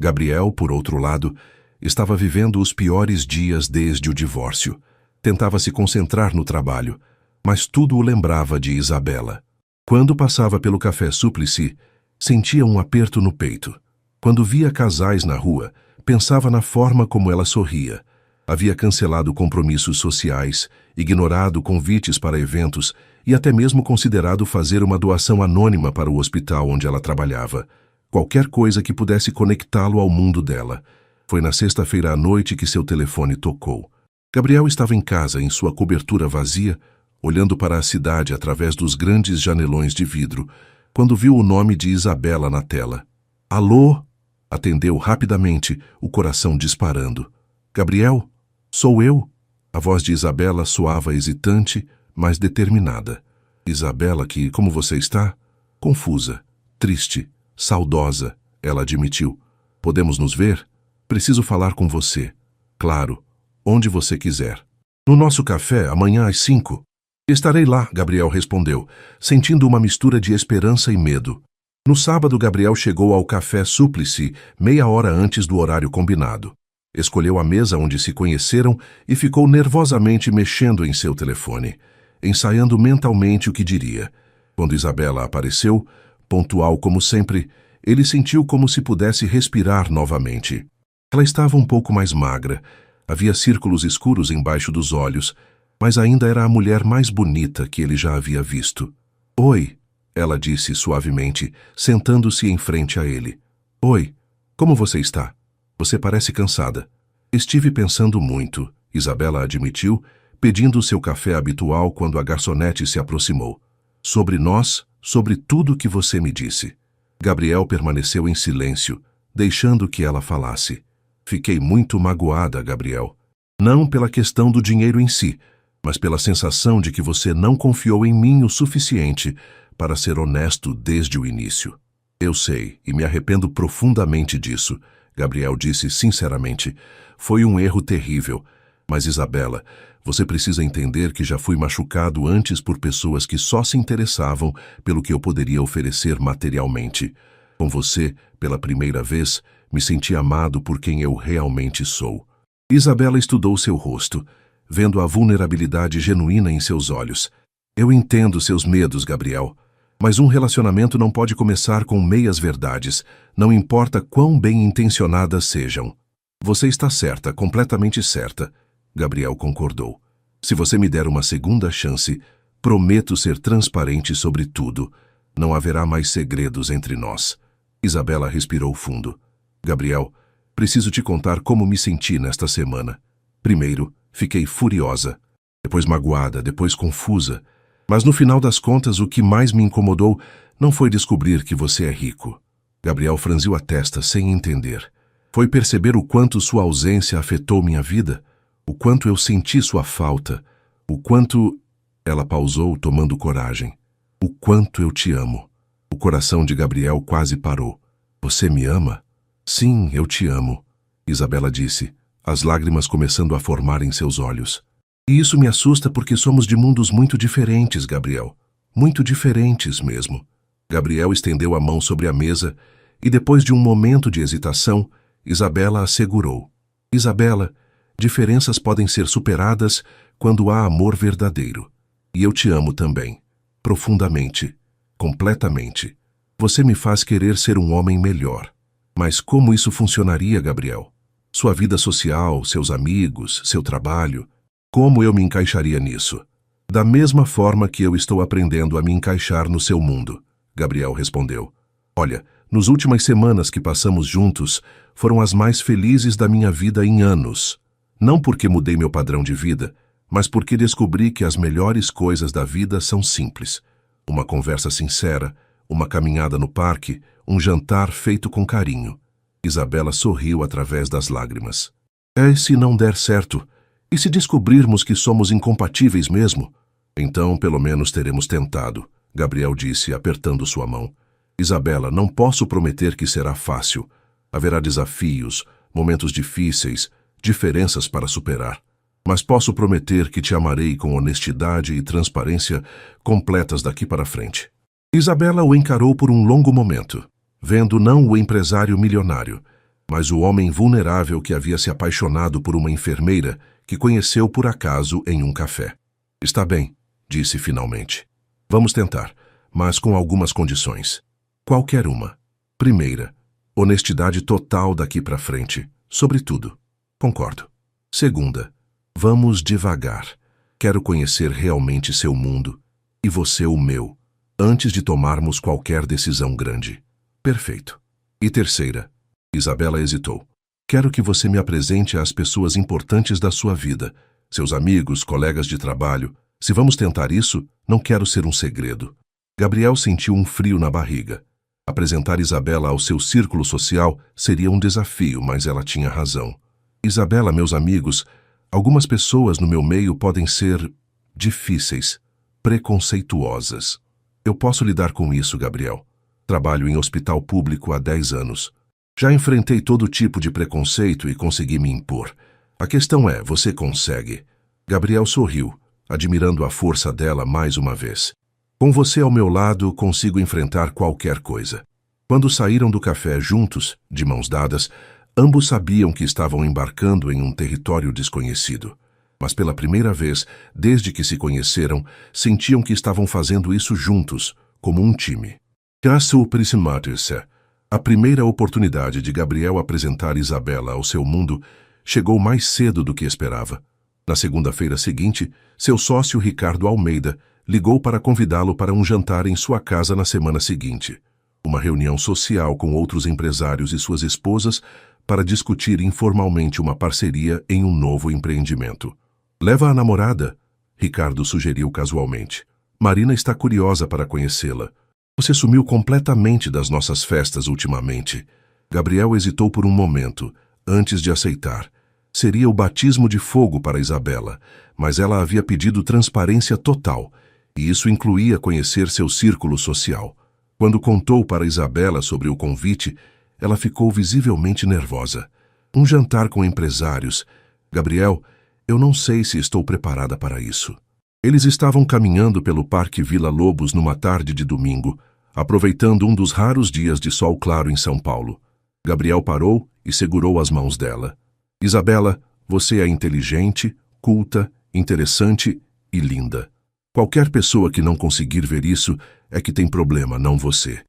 Gabriel, por outro lado, estava vivendo os piores dias desde o divórcio. Tentava se concentrar no trabalho, mas tudo o lembrava de Isabela. Quando passava pelo Café Súplice, sentia um aperto no peito. Quando via casais na rua, pensava na forma como ela sorria. Havia cancelado compromissos sociais, ignorado convites para eventos e até mesmo considerado fazer uma doação anônima para o hospital onde ela trabalhava. Qualquer coisa que pudesse conectá-lo ao mundo dela. Foi na sexta-feira à noite que seu telefone tocou. Gabriel estava em casa, em sua cobertura vazia, olhando para a cidade através dos grandes janelões de vidro, quando viu o nome de Isabela na tela. Alô? Atendeu rapidamente, o coração disparando. Gabriel? Sou eu? A voz de Isabela soava hesitante, mas determinada. Isabela, como você está? Confusa, triste, saudosa, ela admitiu. Podemos nos ver? Preciso falar com você. Claro, onde você quiser. No nosso café, amanhã às 5. Estarei lá, Gabriel respondeu, sentindo uma mistura de esperança e medo. No sábado, Gabriel chegou ao Café Súplice meia hora antes do horário combinado. Escolheu a mesa onde se conheceram e ficou nervosamente mexendo em seu telefone, ensaiando mentalmente o que diria. Quando Isabela apareceu, pontual como sempre, Ele sentiu como se pudesse respirar novamente. Ela estava um pouco mais magra, havia círculos escuros embaixo dos olhos, mas ainda era a mulher mais bonita que ele já havia visto. Oi, ela disse suavemente, sentando-se em frente a ele. Oi, como você está? Você parece cansada. Estive pensando muito, Isabela admitiu, pedindo seu café habitual quando a garçonete se aproximou. Sobre nós, sobre tudo que você me disse. Gabriel permaneceu em silêncio, deixando que ela falasse. Fiquei muito magoada, Gabriel. Não pela questão do dinheiro em si, mas pela sensação de que você não confiou em mim o suficiente para ser honesto desde o início. Eu sei, e me arrependo profundamente disso, Gabriel disse sinceramente. Foi um erro terrível. Mas, Isabela, você precisa entender que já fui machucado antes por pessoas que só se interessavam pelo que eu poderia oferecer materialmente. Com você, pela primeira vez, me senti amado por quem eu realmente sou. Isabela estudou seu rosto, vendo a vulnerabilidade genuína em seus olhos. Eu entendo seus medos, Gabriel, mas um relacionamento não pode começar com meias-verdades, não importa quão bem-intencionadas sejam. Você está certa, completamente certa. Gabriel concordou. Se você me der uma segunda chance, prometo ser transparente sobre tudo. Não haverá mais segredos entre nós. Isabela respirou fundo. Gabriel, preciso te contar como me senti nesta semana. Primeiro, fiquei furiosa, depois magoada, depois confusa. Mas no final das contas, o que mais me incomodou não foi descobrir que você é rico. Gabriel franziu a testa sem entender. Foi perceber o quanto sua ausência afetou minha vida, o quanto eu senti sua falta, o quanto... Ela pausou, tomando coragem. O quanto eu te amo. O coração de Gabriel quase parou. Você me ama? Sim, eu te amo, Isabela disse, as lágrimas começando a formar em seus olhos. E isso me assusta porque somos de mundos muito diferentes, Gabriel. Muito diferentes mesmo. Gabriel estendeu a mão sobre a mesa e, depois de um momento de hesitação, Isabela assegurou. Isabela, diferenças podem ser superadas quando há amor verdadeiro. E eu te amo também. Profundamente. Completamente. Você me faz querer ser um homem melhor. Mas como isso funcionaria, Gabriel? Sua vida social, seus amigos, seu trabalho... Como eu me encaixaria nisso? Da mesma forma que eu estou aprendendo a me encaixar no seu mundo, Gabriel respondeu. Olha, nas últimas semanas que passamos juntos, foram as mais felizes da minha vida em anos. Não porque mudei meu padrão de vida, mas porque descobri que as melhores coisas da vida são simples. Uma conversa sincera, uma caminhada no parque, um jantar feito com carinho. Isabela sorriu através das lágrimas. E se não der certo? E se descobrirmos que somos incompatíveis mesmo? Então, pelo menos teremos tentado, Gabriel disse, apertando sua mão. Isabela, não posso prometer que será fácil. Haverá desafios, momentos difíceis, diferenças para superar. Mas posso prometer que te amarei com honestidade e transparência completas daqui para frente. Isabela o encarou por um longo momento, vendo não o empresário milionário, mas o homem vulnerável que havia se apaixonado por uma enfermeira que conheceu por acaso em um café. Está bem, disse finalmente. Vamos tentar, mas com algumas condições. Qualquer uma. Primeira, honestidade total daqui para frente, sobre tudo. Concordo. Segunda, vamos devagar. Quero conhecer realmente seu mundo, e você o meu, antes de tomarmos qualquer decisão grande. Perfeito. E terceira, Isabela hesitou. Quero que você me apresente às pessoas importantes da sua vida, seus amigos, colegas de trabalho. Se vamos tentar isso, não quero ser um segredo. Gabriel sentiu um frio na barriga. Apresentar Isabela ao seu círculo social seria um desafio, mas ela tinha razão. Isabela, meus amigos, algumas pessoas no meu meio podem ser difíceis, preconceituosas. Eu posso lidar com isso, Gabriel. Trabalho em hospital público há 10 anos. Já enfrentei todo tipo de preconceito e consegui me impor. A questão é, você consegue? Gabriel sorriu, admirando a força dela mais uma vez. Com você ao meu lado, consigo enfrentar qualquer coisa. Quando saíram do café juntos, de mãos dadas, ambos sabiam que estavam embarcando em um território desconhecido. Mas pela primeira vez, desde que se conheceram, sentiam que estavam fazendo isso juntos, como um time. Caso A primeira oportunidade de Gabriel apresentar Isabela ao seu mundo chegou mais cedo do que esperava. Na segunda-feira seguinte, seu sócio Ricardo Almeida ligou para convidá-lo para um jantar em sua casa na semana seguinte. Uma reunião social com outros empresários e suas esposas para discutir informalmente uma parceria em um novo empreendimento. Leva a namorada, Ricardo sugeriu casualmente. Marina está curiosa para conhecê-la. Você sumiu completamente das nossas festas ultimamente. Gabriel hesitou por um momento, antes de aceitar. Seria o batismo de fogo para Isabela, mas ela havia pedido transparência total, e isso incluía conhecer seu círculo social. Quando contou para Isabela sobre o convite, ela ficou visivelmente nervosa. Um jantar com empresários. Gabriel, eu não sei se estou preparada para isso. Eles estavam caminhando pelo Parque Vila Lobos numa tarde de domingo, aproveitando um dos raros dias de sol claro em São Paulo. Gabriel parou e segurou as mãos dela. Isabela, você é inteligente, culta, interessante e linda. Qualquer pessoa que não conseguir ver isso é que tem problema, não você.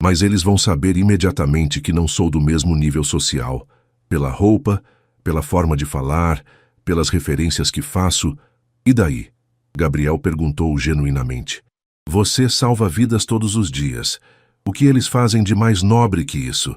Mas eles vão saber imediatamente que não sou do mesmo nível social, pela roupa, pela forma de falar, pelas referências que faço. E daí? Gabriel perguntou genuinamente. Você salva vidas todos os dias. O que eles fazem de mais nobre que isso?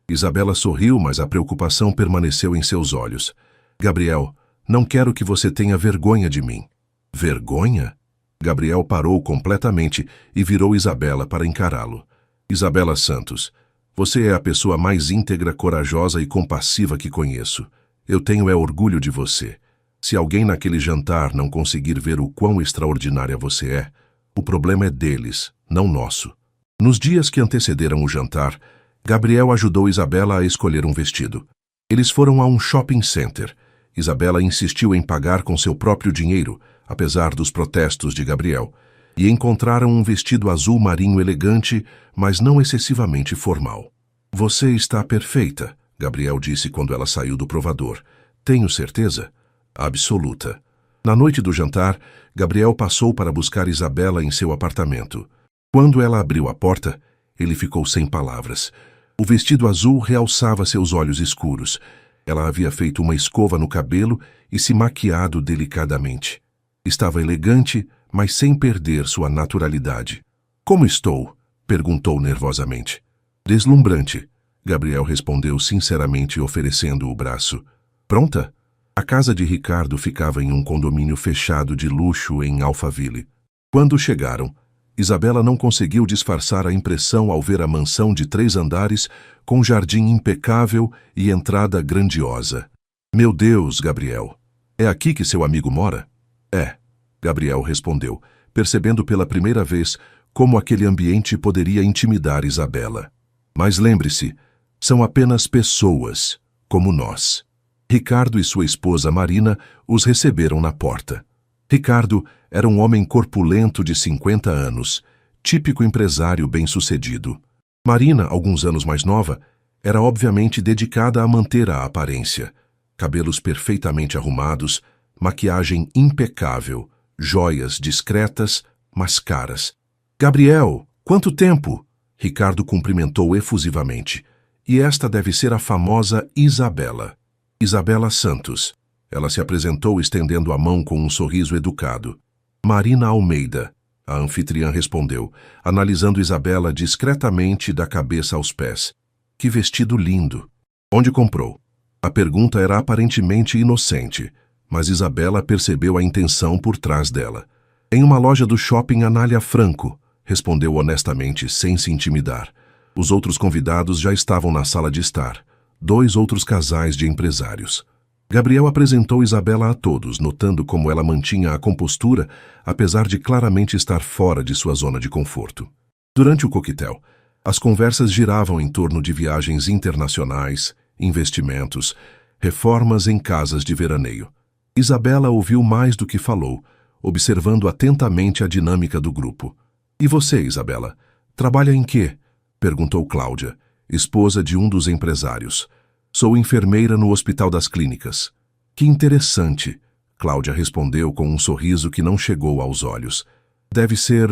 Isabela sorriu, mas a preocupação permaneceu em seus olhos. Gabriel, não quero que você tenha vergonha de mim. Vergonha? Gabriel parou completamente e virou Isabela para encará-lo. Isabela Santos, você é a pessoa mais íntegra, corajosa e compassiva que conheço. Eu tenho orgulho de você. Se alguém naquele jantar não conseguir ver o quão extraordinária você é, o problema é deles, não nosso. Nos dias que antecederam o jantar, Gabriel ajudou Isabela a escolher um vestido. Eles foram a um shopping center. Isabela insistiu em pagar com seu próprio dinheiro, apesar dos protestos de Gabriel, e encontraram um vestido azul marinho elegante, mas não excessivamente formal. Você está perfeita, Gabriel disse quando ela saiu do provador. Tenho certeza? Absoluta. Na noite do jantar, Gabriel passou para buscar Isabela em seu apartamento. Quando ela abriu a porta, ele ficou sem palavras. O vestido azul realçava seus olhos escuros. Ela havia feito uma escova no cabelo e se maquiado delicadamente. Estava elegante, mas sem perder sua naturalidade. Como estou? Perguntou nervosamente. Deslumbrante, Gabriel respondeu sinceramente, oferecendo o braço. Pronta? A casa de Ricardo ficava em um condomínio fechado de luxo em Alphaville. Quando chegaram, Isabela não conseguiu disfarçar a impressão ao ver a mansão de 3 andares com jardim impecável e entrada grandiosa. Meu Deus, Gabriel, é aqui que seu amigo mora? É, Gabriel respondeu, percebendo pela primeira vez como aquele ambiente poderia intimidar Isabela. Mas lembre-se, são apenas pessoas, como nós. Ricardo e sua esposa Marina os receberam na porta. Ricardo era um homem corpulento de 50 anos, típico empresário bem-sucedido. Marina, alguns anos mais nova, era obviamente dedicada a manter a aparência. Cabelos perfeitamente arrumados, maquiagem impecável, joias discretas, mas caras. Gabriel, quanto tempo? Ricardo cumprimentou efusivamente. E esta deve ser a famosa Isabela. Isabela Santos. Ela se apresentou estendendo a mão com um sorriso educado. Marina Almeida, a anfitriã respondeu, analisando Isabela discretamente da cabeça aos pés. Que vestido lindo! Onde comprou? A pergunta era aparentemente inocente, mas Isabela percebeu a intenção por trás dela. Em uma loja do shopping Anália Franco, respondeu honestamente, sem se intimidar. Os outros convidados já estavam na sala de estar. 2 outros casais de empresários. Gabriel apresentou Isabela a todos, notando como ela mantinha a compostura, apesar de claramente estar fora de sua zona de conforto. Durante o coquetel, as conversas giravam em torno de viagens internacionais, investimentos, reformas em casas de veraneio. Isabela ouviu mais do que falou, observando atentamente a dinâmica do grupo. E você, Isabela, trabalha em quê? Perguntou Cláudia, esposa de um dos empresários. Sou enfermeira no Hospital das Clínicas. Que interessante, Cláudia respondeu com um sorriso que não chegou aos olhos. Deve ser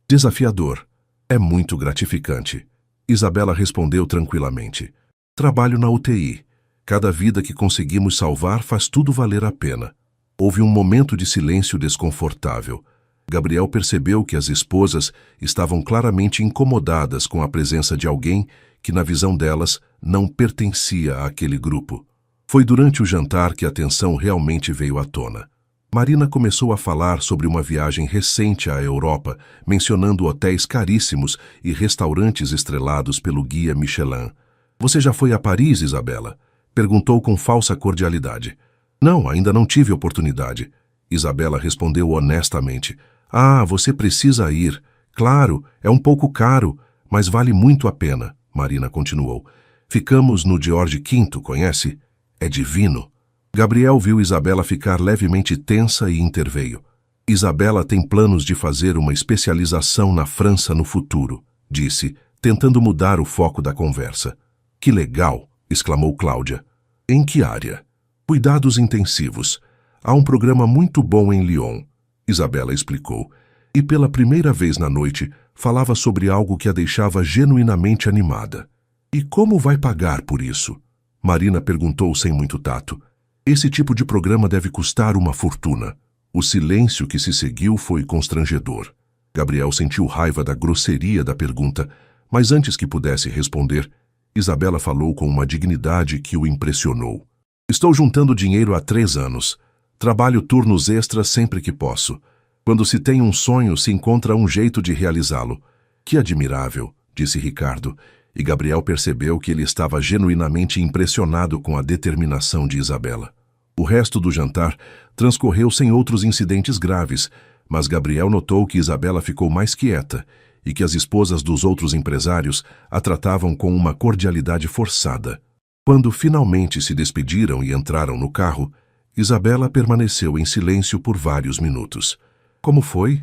desafiador. É muito gratificante. Isabela respondeu tranquilamente. Trabalho na UTI. Cada vida que conseguimos salvar faz tudo valer a pena. Houve um momento de silêncio desconfortável. Gabriel percebeu que as esposas estavam claramente incomodadas com a presença de alguém que, na visão delas, não pertencia àquele grupo. Foi durante o jantar que a tensão realmente veio à tona. Marina começou a falar sobre uma viagem recente à Europa, mencionando hotéis caríssimos e restaurantes estrelados pelo guia Michelin. Você já foi a Paris, Isabela? Perguntou com falsa cordialidade. Não, ainda não tive oportunidade. Isabela respondeu honestamente. Ah, você precisa ir. Claro, é um pouco caro, mas vale muito a pena, Marina continuou. Ficamos no George V, conhece? É divino. Gabriel viu Isabela ficar levemente tensa e interveio. Isabela tem planos de fazer uma especialização na França no futuro, disse, tentando mudar o foco da conversa. Que legal, exclamou Cláudia. Em que área? Cuidados intensivos. Há um programa muito bom em Lyon, Isabela explicou, e pela primeira vez na noite falava sobre algo que a deixava genuinamente animada. E como vai pagar por isso? Marina perguntou sem muito tato. Esse tipo de programa deve custar uma fortuna. O silêncio que se seguiu foi constrangedor. Gabriel sentiu raiva da grosseria da pergunta, mas antes que pudesse responder, Isabela falou com uma dignidade que o impressionou. Estou juntando dinheiro há 3 anos. Trabalho turnos extras sempre que posso. Quando se tem um sonho, se encontra um jeito de realizá-lo. Que admirável, disse Ricardo, e Gabriel percebeu que ele estava genuinamente impressionado com a determinação de Isabela. O resto do jantar transcorreu sem outros incidentes graves, mas Gabriel notou que Isabela ficou mais quieta e que as esposas dos outros empresários a tratavam com uma cordialidade forçada. Quando finalmente se despediram e entraram no carro, Isabela permaneceu em silêncio por vários minutos. Como foi?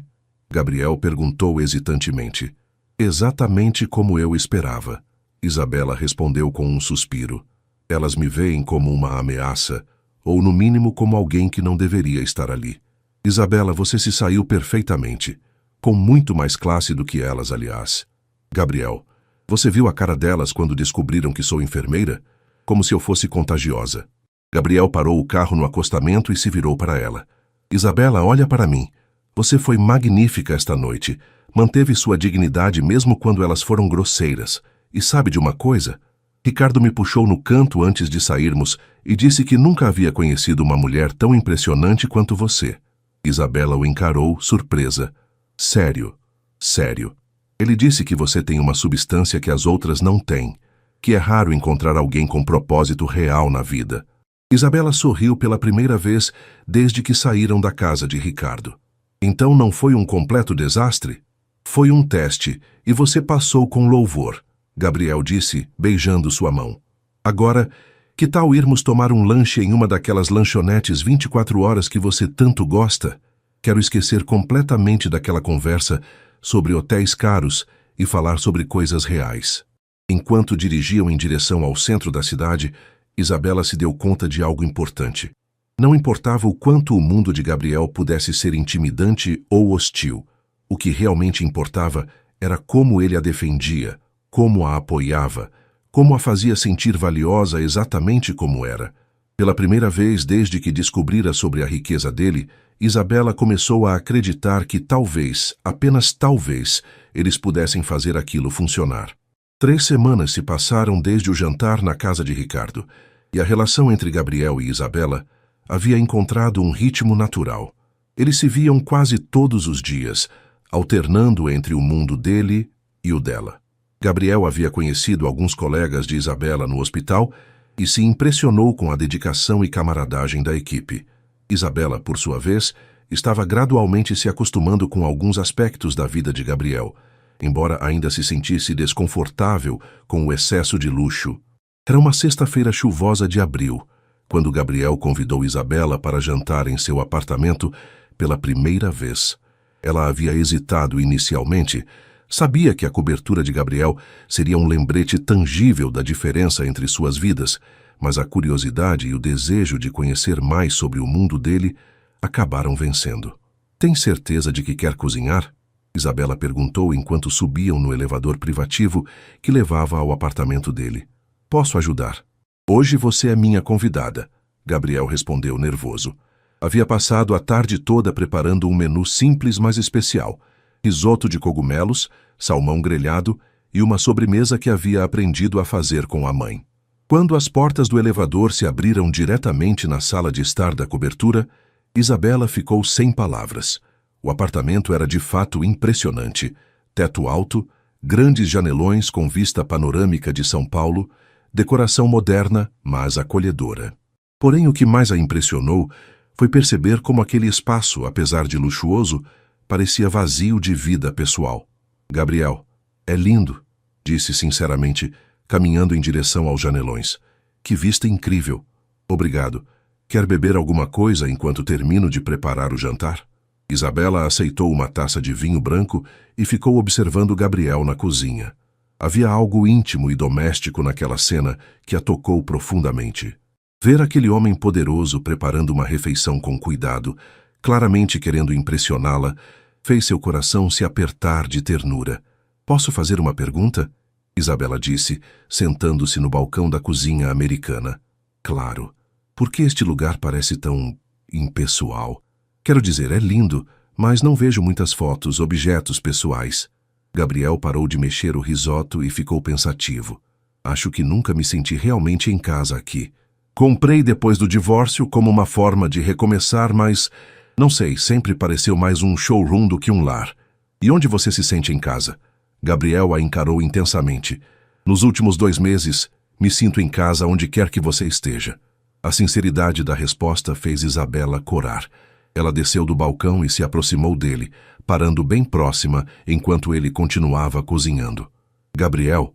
Gabriel perguntou hesitantemente. Exatamente como eu esperava. Isabela respondeu com um suspiro. Elas me veem como uma ameaça, ou no mínimo como alguém que não deveria estar ali. Isabela, você se saiu perfeitamente. Com muito mais classe do que elas, aliás. Gabriel, você viu a cara delas quando descobriram que sou enfermeira? Como se eu fosse contagiosa. Gabriel parou o carro no acostamento e se virou para ela. Isabela, olha para mim. Você foi magnífica esta noite. Manteve sua dignidade mesmo quando elas foram grosseiras. E sabe de uma coisa? Ricardo me puxou no canto antes de sairmos e disse que nunca havia conhecido uma mulher tão impressionante quanto você. Isabela o encarou, surpresa. Sério, sério. Ele disse que você tem uma substância que as outras não têm, que é raro encontrar alguém com propósito real na vida. Isabela sorriu pela primeira vez desde que saíram da casa de Ricardo. Então não foi um completo desastre? Foi um teste, e você passou com louvor, Gabriel disse, beijando sua mão. Agora, que tal irmos tomar um lanche em uma daquelas lanchonetes 24 horas que você tanto gosta? Quero esquecer completamente daquela conversa sobre hotéis caros e falar sobre coisas reais. Enquanto dirigiam em direção ao centro da cidade, Isabela se deu conta de algo importante. Não importava o quanto o mundo de Gabriel pudesse ser intimidante ou hostil. O que realmente importava era como ele a defendia, como a apoiava, como a fazia sentir valiosa exatamente como era. Pela primeira vez desde que descobrira sobre a riqueza dele, Isabela começou a acreditar que talvez, apenas talvez, eles pudessem fazer aquilo funcionar. 3 semanas se passaram desde o jantar na casa de Ricardo, e a relação entre Gabriel e Isabela havia encontrado um ritmo natural. Eles se viam quase todos os dias, alternando entre o mundo dele e o dela. Gabriel havia conhecido alguns colegas de Isabela no hospital e se impressionou com a dedicação e camaradagem da equipe. Isabela, por sua vez, estava gradualmente se acostumando com alguns aspectos da vida de Gabriel, embora ainda se sentisse desconfortável com o excesso de luxo. Era uma sexta-feira chuvosa de abril, quando Gabriel convidou Isabela para jantar em seu apartamento pela primeira vez. Ela havia hesitado inicialmente, sabia que a cobertura de Gabriel seria um lembrete tangível da diferença entre suas vidas, mas a curiosidade e o desejo de conhecer mais sobre o mundo dele acabaram vencendo. Tem certeza de que quer cozinhar? Isabela perguntou enquanto subiam no elevador privativo que levava ao apartamento dele. Posso ajudar? Hoje você é minha convidada, Gabriel respondeu nervoso. Havia passado a tarde toda preparando um menu simples, mas especial. Risoto de cogumelos, salmão grelhado e uma sobremesa que havia aprendido a fazer com a mãe. Quando as portas do elevador se abriram diretamente na sala de estar da cobertura, Isabela ficou sem palavras. O apartamento era de fato impressionante. Teto alto, grandes janelões com vista panorâmica de São Paulo, decoração moderna, mas acolhedora. Porém, o que mais a impressionou foi perceber como aquele espaço, apesar de luxuoso, parecia vazio de vida pessoal. Gabriel, é lindo, disse sinceramente, caminhando em direção aos janelões. Que vista incrível. Obrigado. Quer beber alguma coisa enquanto termino de preparar o jantar? Isabela aceitou uma taça de vinho branco e ficou observando Gabriel na cozinha. Havia algo íntimo e doméstico naquela cena que a tocou profundamente. Ver aquele homem poderoso preparando uma refeição com cuidado, claramente querendo impressioná-la, fez seu coração se apertar de ternura. Posso fazer uma pergunta? Isabela disse, sentando-se no balcão da cozinha americana. Claro. Por que este lugar parece tão impessoal? Quero dizer, é lindo, mas não vejo muitas fotos, objetos pessoais. Gabriel parou de mexer o risoto e ficou pensativo. Acho que nunca me senti realmente em casa aqui. Comprei depois do divórcio como uma forma de recomeçar, mas, não sei, sempre pareceu mais um showroom do que um lar. E onde você se sente em casa? Gabriel a encarou intensamente. Nos últimos 2 meses, me sinto em casa onde quer que você esteja. A sinceridade da resposta fez Isabela corar. Ela desceu do balcão e se aproximou dele, parando bem próxima enquanto ele continuava cozinhando. Gabriel,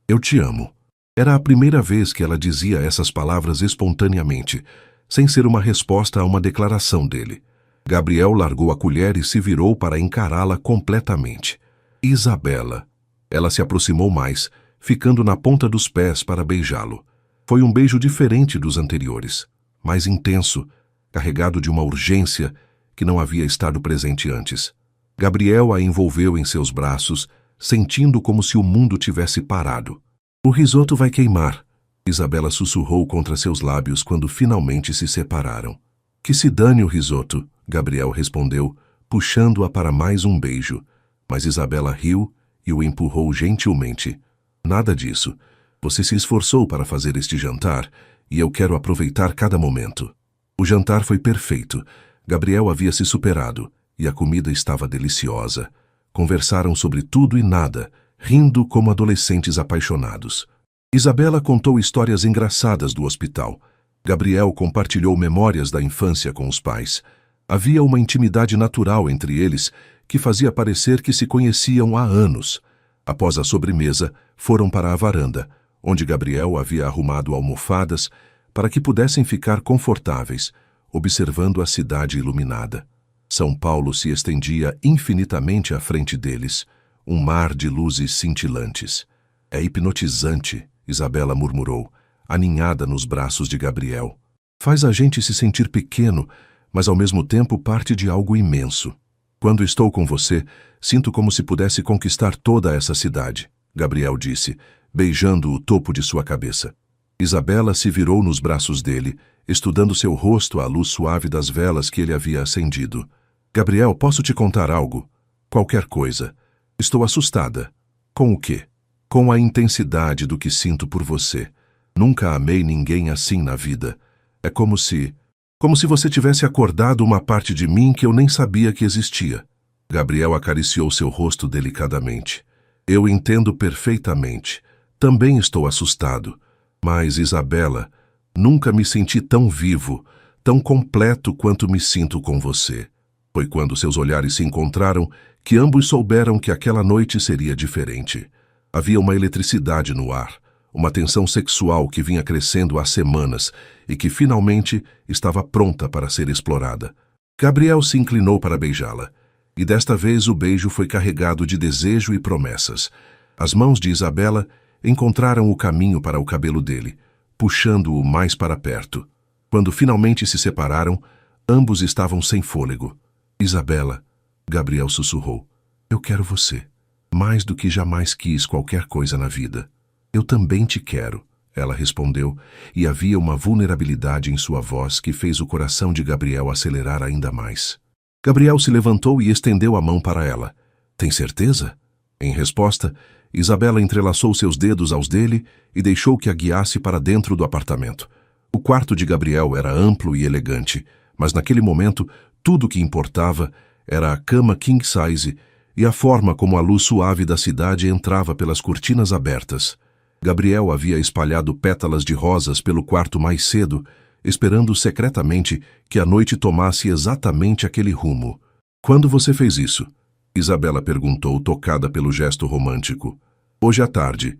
eu te amo. Era a primeira vez que ela dizia essas palavras espontaneamente, sem ser uma resposta a uma declaração dele. Gabriel largou a colher e se virou para encará-la completamente. Isabela. Ela se aproximou mais, ficando na ponta dos pés para beijá-lo. Foi um beijo diferente dos anteriores, mais intenso, carregado de uma urgência que não havia estado presente antes. Gabriel a envolveu em seus braços, sentindo como se o mundo tivesse parado. O risoto vai queimar, Isabela sussurrou contra seus lábios quando finalmente se separaram. Que se dane o risoto, Gabriel respondeu, puxando-a para mais um beijo. Mas Isabela riu e o empurrou gentilmente. Nada disso. Você se esforçou para fazer este jantar e eu quero aproveitar cada momento. O jantar foi perfeito. Gabriel havia se superado e a comida estava deliciosa. Conversaram sobre tudo e nada, rindo como adolescentes apaixonados. Isabela contou histórias engraçadas do hospital. Gabriel compartilhou memórias da infância com os pais. Havia uma intimidade natural entre eles que fazia parecer que se conheciam há anos. Após a sobremesa, foram para a varanda, onde Gabriel havia arrumado almofadas para que pudessem ficar confortáveis, observando a cidade iluminada. São Paulo se estendia infinitamente à frente deles, um mar de luzes cintilantes. É hipnotizante, Isabela murmurou, aninhada nos braços de Gabriel. Faz a gente se sentir pequeno, mas ao mesmo tempo parte de algo imenso. Quando estou com você, sinto como se pudesse conquistar toda essa cidade, Gabriel disse, beijando o topo de sua cabeça. Isabela se virou nos braços dele, estudando seu rosto à luz suave das velas que ele havia acendido. Gabriel, posso te contar algo? Qualquer coisa. Estou assustada. Com o quê? Com a intensidade do que sinto por você. Nunca amei ninguém assim na vida. É como se você tivesse acordado uma parte de mim que eu nem sabia que existia. Gabriel acariciou seu rosto delicadamente. Eu entendo perfeitamente. Também estou assustado. Mas, Isabela, nunca me senti tão vivo, tão completo quanto me sinto com você. Foi quando seus olhares se encontraram que ambos souberam que aquela noite seria diferente. Havia uma eletricidade no ar, uma tensão sexual que vinha crescendo há semanas e que finalmente estava pronta para ser explorada. Gabriel se inclinou para beijá-la, e desta vez o beijo foi carregado de desejo e promessas. As mãos de Isabela encontraram o caminho para o cabelo dele, puxando-o mais para perto. Quando finalmente se separaram, ambos estavam sem fôlego. Isabela, Gabriel sussurrou. Eu quero você. Mais do que jamais quis qualquer coisa na vida. Eu também te quero, ela respondeu, e havia uma vulnerabilidade em sua voz que fez o coração de Gabriel acelerar ainda mais. Gabriel se levantou e estendeu a mão para ela. Tem certeza? Em resposta, Isabela entrelaçou seus dedos aos dele e deixou que a guiasse para dentro do apartamento. O quarto de Gabriel era amplo e elegante, mas naquele momento tudo o que importava era a cama king size e a forma como a luz suave da cidade entrava pelas cortinas abertas. Gabriel havia espalhado pétalas de rosas pelo quarto mais cedo, esperando secretamente que a noite tomasse exatamente aquele rumo. Quando você fez isso? Isabela perguntou, tocada pelo gesto romântico. Hoje à tarde,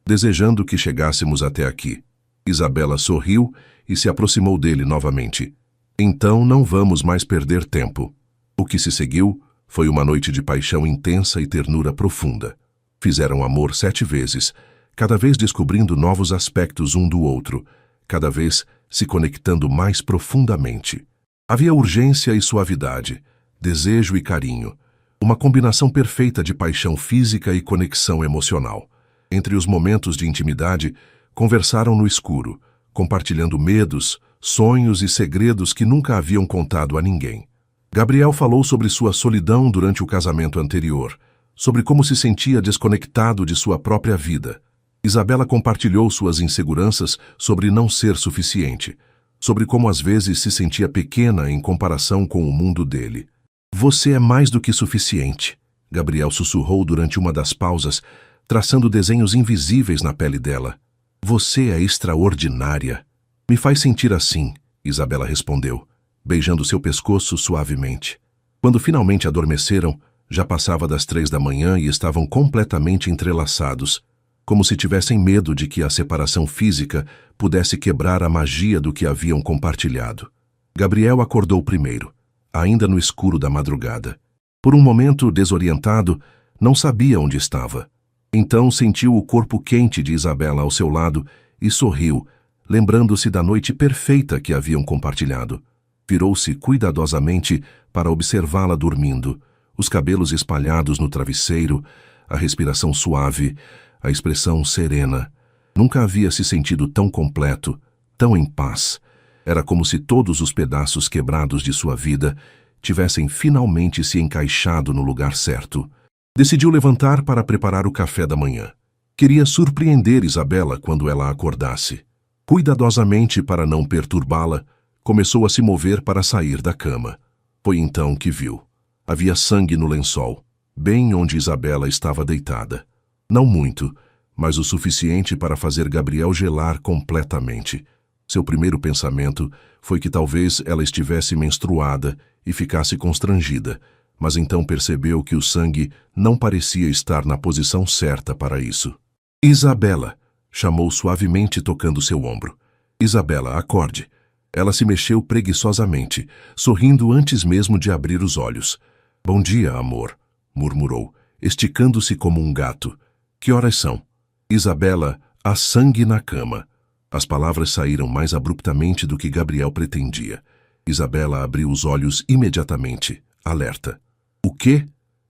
desejando que chegássemos até aqui. Isabela sorriu e se aproximou dele novamente. Então não vamos mais perder tempo. O que se seguiu foi uma noite de paixão intensa e ternura profunda. Fizeram amor 7 vezes, cada vez descobrindo novos aspectos um do outro, cada vez se conectando mais profundamente. Havia urgência e suavidade, desejo e carinho, uma combinação perfeita de paixão física e conexão emocional. Entre os momentos de intimidade, conversaram no escuro, compartilhando medos, sonhos e segredos que nunca haviam contado a ninguém. Gabriel falou sobre sua solidão durante o casamento anterior, sobre como se sentia desconectado de sua própria vida. Isabela compartilhou suas inseguranças sobre não ser suficiente, sobre como às vezes se sentia pequena em comparação com o mundo dele. Você é mais do que suficiente, Gabriel sussurrou durante uma das pausas, traçando desenhos invisíveis na pele dela. Você é extraordinária. Me faz sentir assim, Isabela respondeu, beijando seu pescoço suavemente. Quando finalmente adormeceram, já passava das 3 da manhã e estavam completamente entrelaçados, como se tivessem medo de que a separação física pudesse quebrar a magia do que haviam compartilhado. Gabriel acordou primeiro, ainda no escuro da madrugada. Por um momento, desorientado, não sabia onde estava. Então sentiu o corpo quente de Isabela ao seu lado e sorriu, lembrando-se da noite perfeita que haviam compartilhado. Virou-se cuidadosamente para observá-la dormindo, os cabelos espalhados no travesseiro, a respiração suave, a expressão serena. Nunca havia se sentido tão completo, tão em paz. Era como se todos os pedaços quebrados de sua vida tivessem finalmente se encaixado no lugar certo. Decidiu levantar para preparar o café da manhã. Queria surpreender Isabela quando ela acordasse. Cuidadosamente, para não perturbá-la, começou a se mover para sair da cama. Foi então que viu. Havia sangue no lençol, bem onde Isabela estava deitada. Não muito, mas o suficiente para fazer Gabriel gelar completamente. Seu primeiro pensamento foi que talvez ela estivesse menstruada e ficasse constrangida, mas então percebeu que o sangue não parecia estar na posição certa para isso. Isabela, chamou suavemente tocando seu ombro. Isabela, acorde. Ela se mexeu preguiçosamente, sorrindo antes mesmo de abrir os olhos. Bom dia, amor, murmurou, esticando-se como um gato. Que horas são? Isabela, há sangue na cama. As palavras saíram mais abruptamente do que Gabriel pretendia. Isabela abriu os olhos imediatamente, alerta. O quê?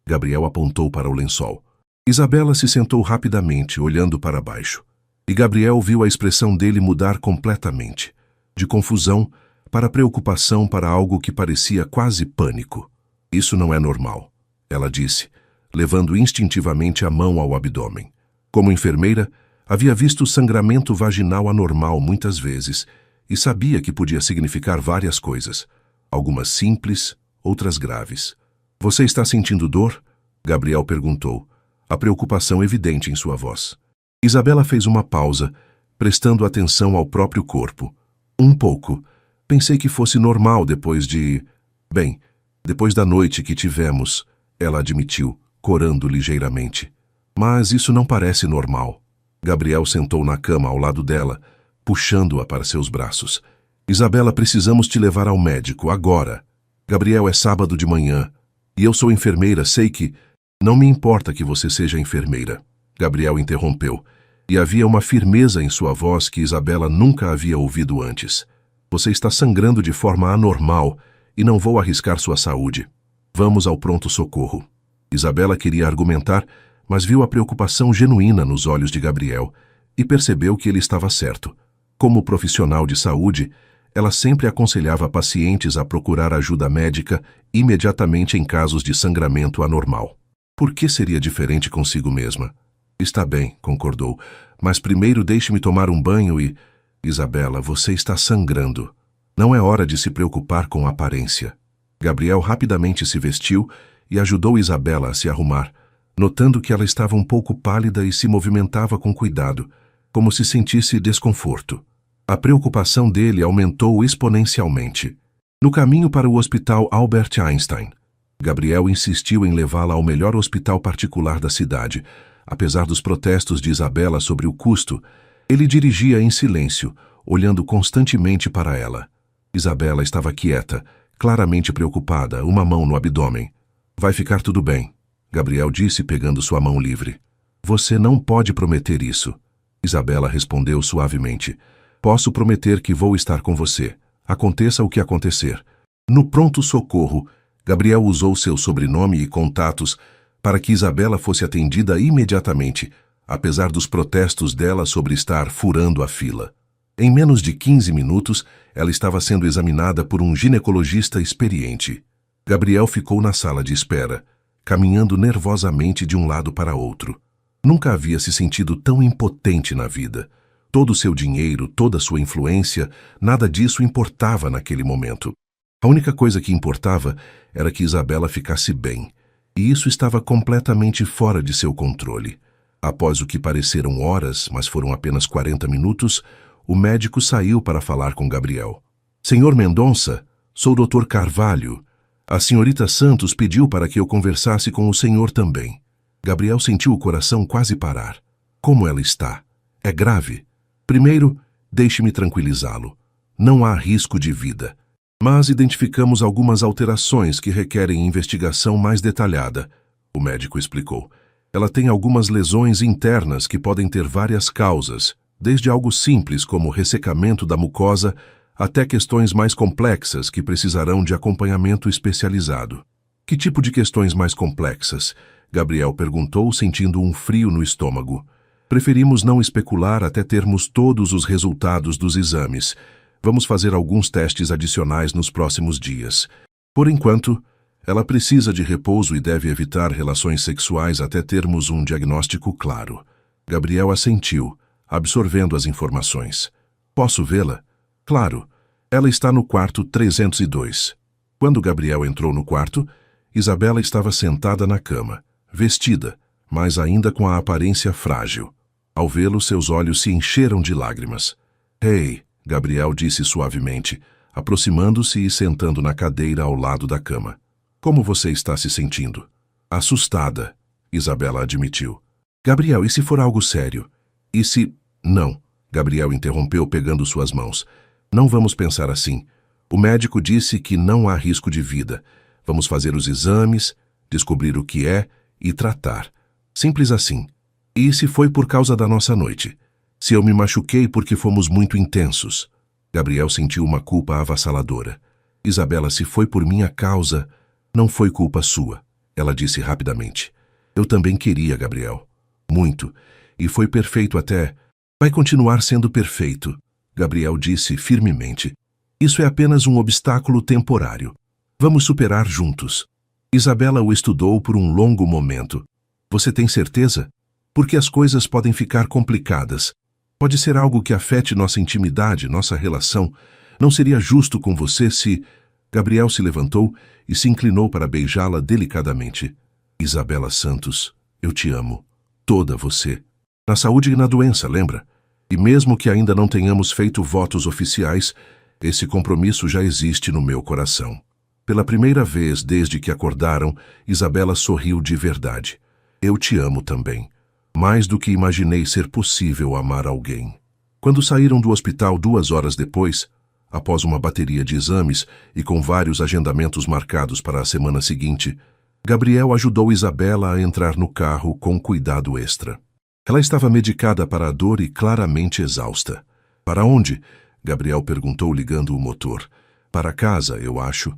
Gabriel apontou para o lençol. Isabela se sentou rapidamente, olhando para baixo. E Gabriel viu a expressão dele mudar completamente. De confusão para preocupação para algo que parecia quase pânico. Isso não é normal, ela disse, levando instintivamente a mão ao abdômen. Como enfermeira, havia visto sangramento vaginal anormal muitas vezes e sabia que podia significar várias coisas. Algumas simples, outras graves. Você está sentindo dor? Gabriel perguntou, a preocupação evidente em sua voz. Isabela fez uma pausa, prestando atenção ao próprio corpo. Um pouco. Pensei que fosse normal depois da noite que tivemos, ela admitiu, corando ligeiramente. Mas isso não parece normal. Gabriel sentou na cama ao lado dela, puxando-a para seus braços. Isabela, precisamos te levar ao médico, agora. Gabriel, é sábado de manhã. E eu sou enfermeira, sei que... Não me importa que você seja enfermeira. Gabriel interrompeu, e havia uma firmeza em sua voz que Isabela nunca havia ouvido antes. Você está sangrando de forma anormal e não vou arriscar sua saúde. Vamos ao pronto-socorro. Isabela queria argumentar, mas viu a preocupação genuína nos olhos de Gabriel e percebeu que ele estava certo. Como profissional de saúde, ela sempre aconselhava pacientes a procurar ajuda médica imediatamente em casos de sangramento anormal. Por que seria diferente consigo mesma? Está bem, concordou, mas primeiro deixe-me tomar um banho e... Isabela, você está sangrando. Não é hora de se preocupar com a aparência. Gabriel rapidamente se vestiu e ajudou Isabela a se arrumar, notando que ela estava um pouco pálida e se movimentava com cuidado, como se sentisse desconforto. A preocupação dele aumentou exponencialmente. No caminho para o hospital Albert Einstein, Gabriel insistiu em levá-la ao melhor hospital particular da cidade. Apesar dos protestos de Isabela sobre o custo, ele dirigia em silêncio, olhando constantemente para ela. Isabela estava quieta, claramente preocupada, uma mão no abdômen. Vai ficar tudo bem, Gabriel disse pegando sua mão livre. Você não pode prometer isso. Isabela respondeu suavemente. Posso prometer que vou estar com você, aconteça o que acontecer. No pronto-socorro, Gabriel usou seu sobrenome e contatos para que Isabela fosse atendida imediatamente, apesar dos protestos dela sobre estar furando a fila. Em menos de 15 minutos, ela estava sendo examinada por um ginecologista experiente. Gabriel ficou na sala de espera, caminhando nervosamente de um lado para outro. Nunca havia se sentido tão impotente na vida. Todo o seu dinheiro, toda a sua influência, nada disso importava naquele momento. A única coisa que importava era que Isabela ficasse bem, e isso estava completamente fora de seu controle. Após o que pareceram horas, mas foram apenas 40 minutos, o médico saiu para falar com Gabriel. Senhor Mendonça, sou o Dr. Carvalho. A senhorita Santos pediu para que eu conversasse com o senhor também. Gabriel sentiu o coração quase parar. Como ela está? É grave? Primeiro, deixe-me tranquilizá-lo. Não há risco de vida. Mas identificamos algumas alterações que requerem investigação mais detalhada, o médico explicou. Ela tem algumas lesões internas que podem ter várias causas, desde algo simples como ressecamento da mucosa até questões mais complexas que precisarão de acompanhamento especializado. Que tipo de questões mais complexas? Gabriel perguntou, sentindo um frio no estômago. Preferimos não especular até termos todos os resultados dos exames. Vamos fazer alguns testes adicionais nos próximos dias. Por enquanto, ela precisa de repouso e deve evitar relações sexuais até termos um diagnóstico claro. Gabriel assentiu, absorvendo as informações. Posso vê-la? Claro. Ela está no quarto 302. Quando Gabriel entrou no quarto, Isabela estava sentada na cama, vestida, mas ainda com a aparência frágil. Ao vê-lo, seus olhos se encheram de lágrimas. Ei, Gabriel disse suavemente, aproximando-se e sentando na cadeira ao lado da cama. Como você está se sentindo? Assustada, Isabela admitiu. Gabriel, e se for algo sério? E se... Não, Gabriel interrompeu pegando suas mãos. Não vamos pensar assim. O médico disse que não há risco de vida. Vamos fazer os exames, descobrir o que é e tratar. Simples assim. E se foi por causa da nossa noite? Se eu me machuquei porque fomos muito intensos? Gabriel sentiu uma culpa avassaladora. Isabela, se foi por minha causa, não foi culpa sua, ela disse rapidamente. Eu também queria, Gabriel. Muito. E foi perfeito até... Vai continuar sendo perfeito, Gabriel disse firmemente. Isso é apenas um obstáculo temporário. Vamos superar juntos. Isabela o estudou por um longo momento. Você tem certeza? Porque as coisas podem ficar complicadas. Pode ser algo que afete nossa intimidade, nossa relação. Não seria justo com você se... Gabriel se levantou e se inclinou para beijá-la delicadamente. Isabela Santos, eu te amo. Toda você. Na saúde e na doença, lembra? E mesmo que ainda não tenhamos feito votos oficiais, esse compromisso já existe no meu coração. Pela primeira vez desde que acordaram, Isabela sorriu de verdade. Eu te amo também. Mais do que imaginei ser possível amar alguém. Quando saíram do hospital 2 horas depois, após uma bateria de exames e com vários agendamentos marcados para a semana seguinte, Gabriel ajudou Isabela a entrar no carro com cuidado extra. Ela estava medicada para a dor e claramente exausta. Para onde? Gabriel perguntou ligando o motor. Para casa, eu acho.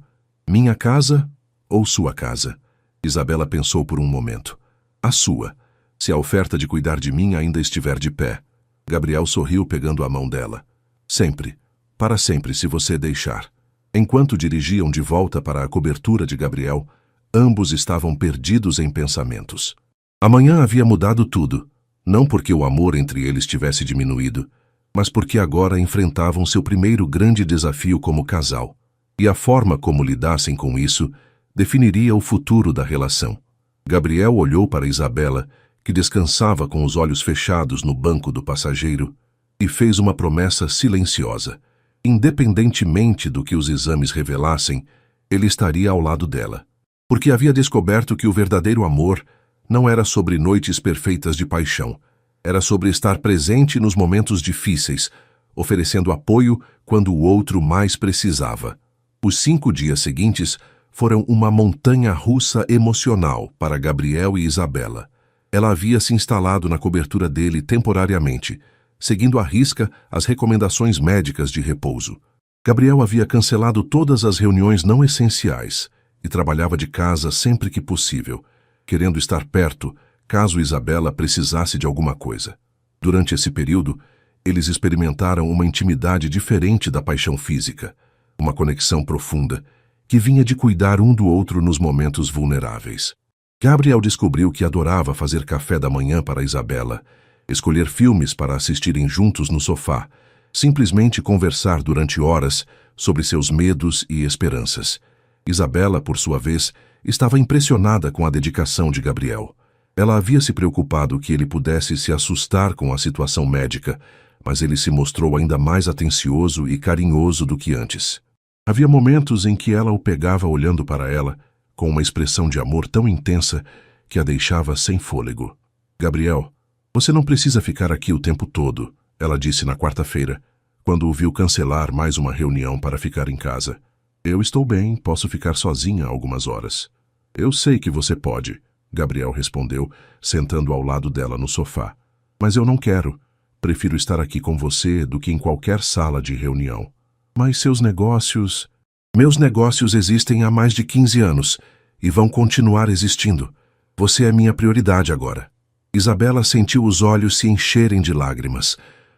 Minha casa? ou sua casa? Isabela pensou por um momento. A sua, se a oferta de cuidar de mim ainda estiver de pé. Gabriel sorriu pegando a mão dela. Sempre, para sempre, se você deixar. Enquanto dirigiam de volta para a cobertura de Gabriel, ambos estavam perdidos em pensamentos. Amanhã havia mudado tudo, não porque o amor entre eles tivesse diminuído, mas porque agora enfrentavam seu primeiro grande desafio como casal, e a forma como lidassem com isso definiria o futuro da relação. Gabriel olhou para Isabela, que descansava com os olhos fechados no banco do passageiro, e fez uma promessa silenciosa. Independentemente do que os exames revelassem, ele estaria ao lado dela. Porque havia descoberto que o verdadeiro amor não era sobre noites perfeitas de paixão. Era sobre estar presente nos momentos difíceis, oferecendo apoio quando o outro mais precisava. Os 5 dias seguintes foram uma montanha-russa emocional para Gabriel e Isabela. Ela havia se instalado na cobertura dele temporariamente, seguindo à risca as recomendações médicas de repouso. Gabriel havia cancelado todas as reuniões não essenciais e trabalhava de casa sempre que possível, querendo estar perto caso Isabela precisasse de alguma coisa. Durante esse período, eles experimentaram uma intimidade diferente da paixão física, uma conexão profunda, que vinha de cuidar um do outro nos momentos vulneráveis. Gabriel descobriu que adorava fazer café da manhã para Isabela, escolher filmes para assistirem juntos no sofá, simplesmente conversar durante horas sobre seus medos e esperanças. Isabela, por sua vez, estava impressionada com a dedicação de Gabriel. Ela havia se preocupado que ele pudesse se assustar com a situação médica, mas ele se mostrou ainda mais atencioso e carinhoso do que antes. Havia momentos em que ela o pegava olhando para ela, com uma expressão de amor tão intensa que a deixava sem fôlego. Gabriel, você não precisa ficar aqui o tempo todo, ela disse na quarta-feira, quando o viu cancelar mais uma reunião para ficar em casa. Eu estou bem, posso ficar sozinha algumas horas. Eu sei que você pode, Gabriel respondeu, sentando ao lado dela no sofá. Mas eu não quero. Prefiro estar aqui com você do que em qualquer sala de reunião. Mas seus negócios... Meus negócios existem há mais de 15 anos e vão continuar existindo. Você é minha prioridade agora. Isabela sentiu os olhos se encherem de lágrimas.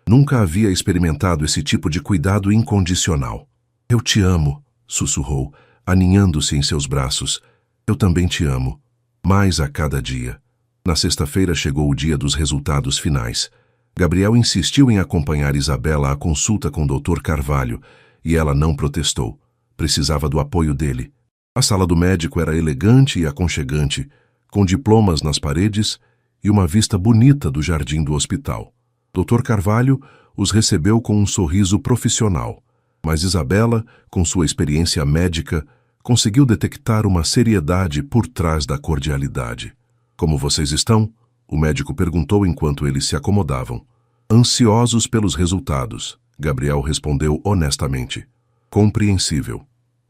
Nunca havia experimentado esse tipo de cuidado incondicional. Eu te amo, sussurrou, aninhando-se em seus braços. Eu também te amo, mais a cada dia. Na sexta-feira chegou o dia dos resultados finais. Gabriel insistiu em acompanhar Isabela à consulta com o Dr. Carvalho, e ela não protestou. Precisava do apoio dele. A sala do médico era elegante e aconchegante, com diplomas nas paredes e uma vista bonita do jardim do hospital. Dr. Carvalho os recebeu com um sorriso profissional, mas Isabela, com sua experiência médica, conseguiu detectar uma seriedade por trás da cordialidade. Como vocês estão? O médico perguntou enquanto eles se acomodavam. Ansiosos pelos resultados, Gabriel respondeu honestamente. Compreensível.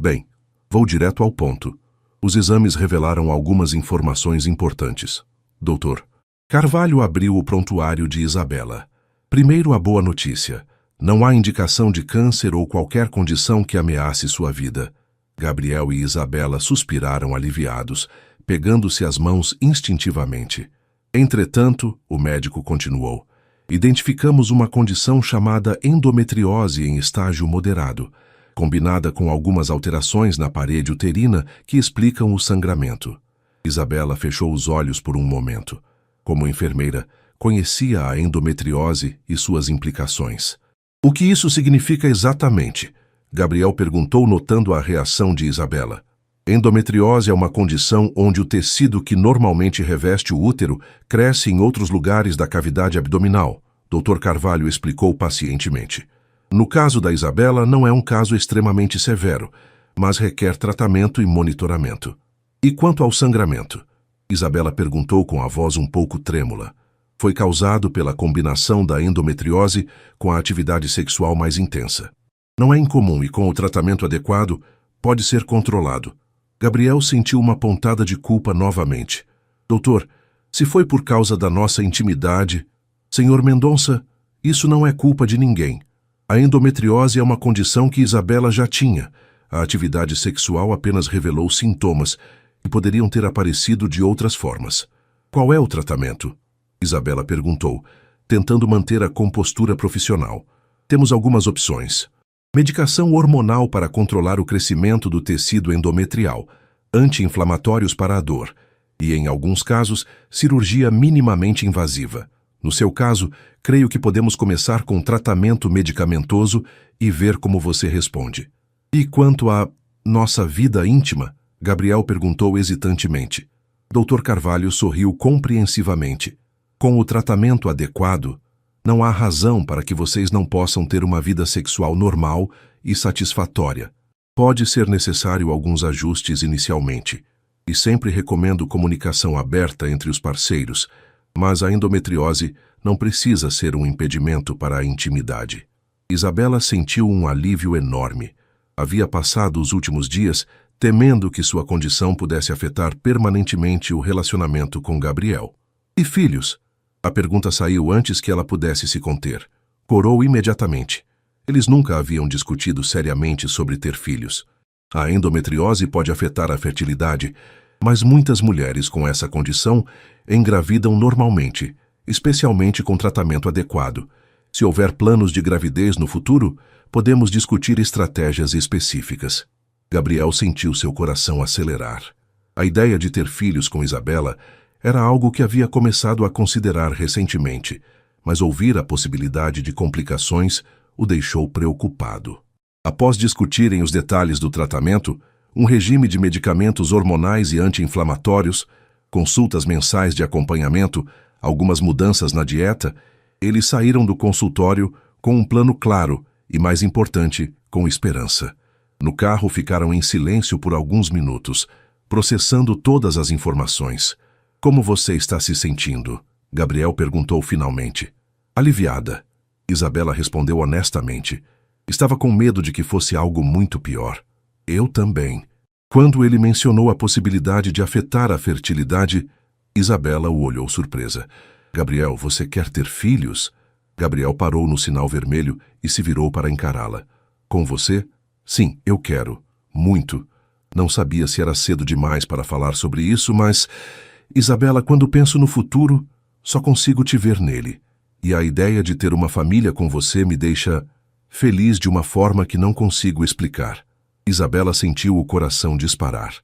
Bem, vou direto ao ponto. Os exames revelaram algumas informações importantes. Doutor. Carvalho abriu o prontuário de Isabela. Primeiro, a boa notícia. Não há indicação de câncer ou qualquer condição que ameace sua vida. Gabriel e Isabela suspiraram aliviados, pegando-se as mãos instintivamente. Entretanto, o médico continuou, identificamos uma condição chamada endometriose em estágio moderado, combinada com algumas alterações na parede uterina que explicam o sangramento. Isabela fechou os olhos por um momento. Como enfermeira, conhecia a endometriose e suas implicações. O que isso significa exatamente? Gabriel perguntou, notando a reação de Isabela. Endometriose é uma condição onde o tecido que normalmente reveste o útero cresce em outros lugares da cavidade abdominal, Dr. Carvalho explicou pacientemente. No caso da Isabela, não é um caso extremamente severo, mas requer tratamento e monitoramento. E quanto ao sangramento? Isabela perguntou com a voz um pouco trêmula. Foi causado pela combinação da endometriose com a atividade sexual mais intensa. Não é incomum e com o tratamento adequado, pode ser controlado. Gabriel sentiu uma pontada de culpa novamente. Doutor, se foi por causa da nossa intimidade... Senhor Mendonça, isso não é culpa de ninguém. A endometriose é uma condição que Isabela já tinha. A atividade sexual apenas revelou sintomas que poderiam ter aparecido de outras formas. Qual é o tratamento? Isabela perguntou, tentando manter a compostura profissional. Temos algumas opções. Medicação hormonal para controlar o crescimento do tecido endometrial, anti-inflamatórios para a dor e, em alguns casos, cirurgia minimamente invasiva. No seu caso, creio que podemos começar com tratamento medicamentoso e ver como você responde. E quanto à nossa vida íntima? Gabriel perguntou hesitantemente. Dr. Carvalho sorriu compreensivamente. Com o tratamento adequado, não há razão para que vocês não possam ter uma vida sexual normal e satisfatória. Pode ser necessário alguns ajustes inicialmente, e sempre recomendo comunicação aberta entre os parceiros, mas a endometriose não precisa ser um impedimento para a intimidade. Isabela sentiu um alívio enorme. Havia passado os últimos dias temendo que sua condição pudesse afetar permanentemente o relacionamento com Gabriel. E filhos? A pergunta saiu antes que ela pudesse se conter. Corou imediatamente. Eles nunca haviam discutido seriamente sobre ter filhos. A endometriose pode afetar a fertilidade, mas muitas mulheres com essa condição engravidam normalmente, especialmente com tratamento adequado. Se houver planos de gravidez no futuro, podemos discutir estratégias específicas. Gabriel sentiu seu coração acelerar. A ideia de ter filhos com Isabela era algo que havia começado a considerar recentemente, mas ouvir a possibilidade de complicações o deixou preocupado. Após discutirem os detalhes do tratamento, um regime de medicamentos hormonais e anti-inflamatórios, consultas mensais de acompanhamento, algumas mudanças na dieta, eles saíram do consultório com um plano claro e, mais importante, com esperança. No carro ficaram em silêncio por alguns minutos, processando todas as informações. Como você está se sentindo? Gabriel perguntou finalmente. Aliviada. Isabela respondeu honestamente. Estava com medo de que fosse algo muito pior. Eu também. Quando ele mencionou a possibilidade de afetar a fertilidade, Isabela o olhou surpresa. Gabriel, você quer ter filhos? Gabriel parou no sinal vermelho e se virou para encará-la. Com você? Sim, eu quero. Muito. Não sabia se era cedo demais para falar sobre isso, mas... Isabela, quando penso no futuro, só consigo te ver nele. E a ideia de ter uma família com você me deixa feliz de uma forma que não consigo explicar. Isabela sentiu o coração disparar.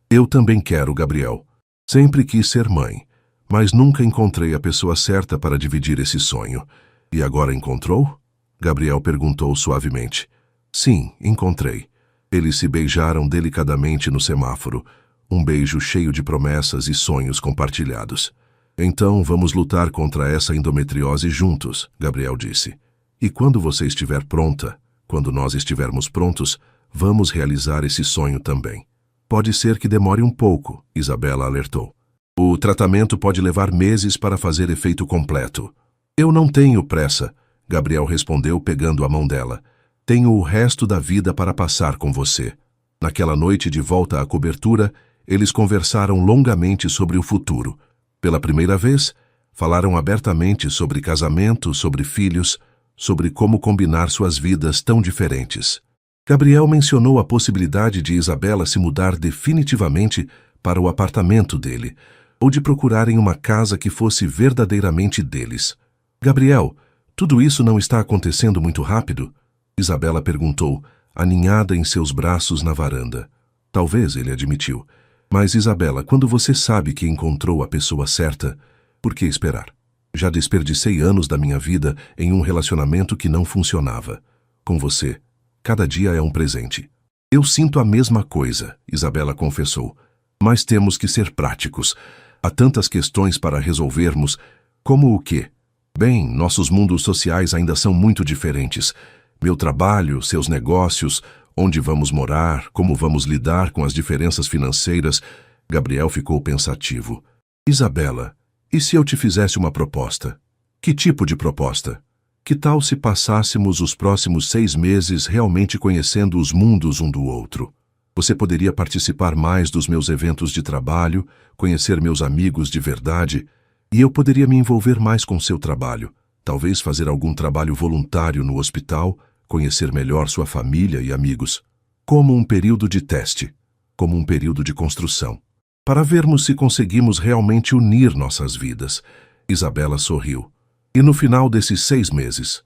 Eu também quero, Gabriel. Sempre quis ser mãe, mas nunca encontrei a pessoa certa para dividir esse sonho. E agora encontrou? Gabriel perguntou suavemente. Sim, encontrei. Eles se beijaram delicadamente no semáforo, um beijo cheio de promessas e sonhos compartilhados. Então vamos lutar contra essa endometriose juntos, Gabriel disse. E quando você estiver pronta, quando nós estivermos prontos, vamos realizar esse sonho também. Pode ser que demore um pouco, Isabela alertou. O tratamento pode levar meses para fazer efeito completo. Eu não tenho pressa, Gabriel respondeu pegando a mão dela. Tenho o resto da vida para passar com você. Naquela noite de volta à cobertura, eles conversaram longamente sobre o futuro. Pela primeira vez, falaram abertamente sobre casamento, sobre filhos, sobre como combinar suas vidas tão diferentes. Gabriel mencionou a possibilidade de Isabela se mudar definitivamente para o apartamento dele, ou de procurarem uma casa que fosse verdadeiramente deles. Gabriel, tudo isso não está acontecendo muito rápido? Isabela perguntou, aninhada em seus braços na varanda. Talvez, ele admitiu. Mas, Isabela, quando você sabe que encontrou a pessoa certa, por que esperar? Já desperdicei anos da minha vida em um relacionamento que não funcionava. Com você, cada dia é um presente. Eu sinto a mesma coisa, Isabela confessou. Mas temos que ser práticos. Há tantas questões para resolvermos. Como o quê? Bem, nossos mundos sociais ainda são muito diferentes. Meu trabalho, seus negócios, onde vamos morar, como vamos lidar com as diferenças financeiras. Gabriel ficou pensativo. Isabela, e se eu te fizesse uma proposta? Que tipo de proposta? Que tal se passássemos os próximos 6 meses realmente conhecendo os mundos um do outro? Você poderia participar mais dos meus eventos de trabalho, conhecer meus amigos de verdade, e eu poderia me envolver mais com seu trabalho. Talvez fazer algum trabalho voluntário no hospital, conhecer melhor sua família e amigos. como um período de teste, como um período de construção, para vermos se conseguimos realmente unir nossas vidas. Isabela sorriu. E no final desses 6 meses,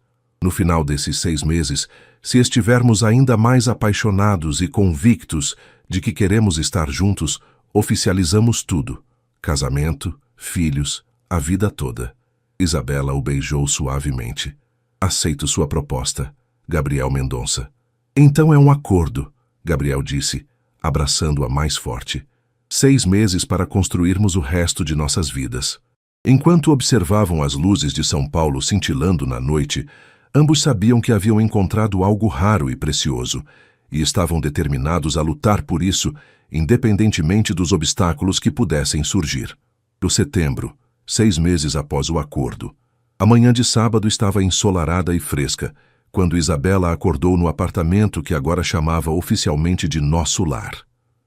se estivermos ainda mais apaixonados e convictos de que queremos estar juntos, oficializamos tudo: casamento, filhos, a vida toda. Isabela o beijou suavemente. Aceito sua proposta, Gabriel Mendonça. Então é um acordo, Gabriel disse, abraçando-a mais forte. 6 meses para construirmos o resto de nossas vidas. Enquanto observavam as luzes de São Paulo cintilando na noite, ambos sabiam que haviam encontrado algo raro e precioso, e estavam determinados a lutar por isso, independentemente dos obstáculos que pudessem surgir. O setembro, 6 meses após o acordo. A manhã de sábado estava ensolarada e fresca, quando Isabela acordou no apartamento que agora chamava oficialmente de nosso lar.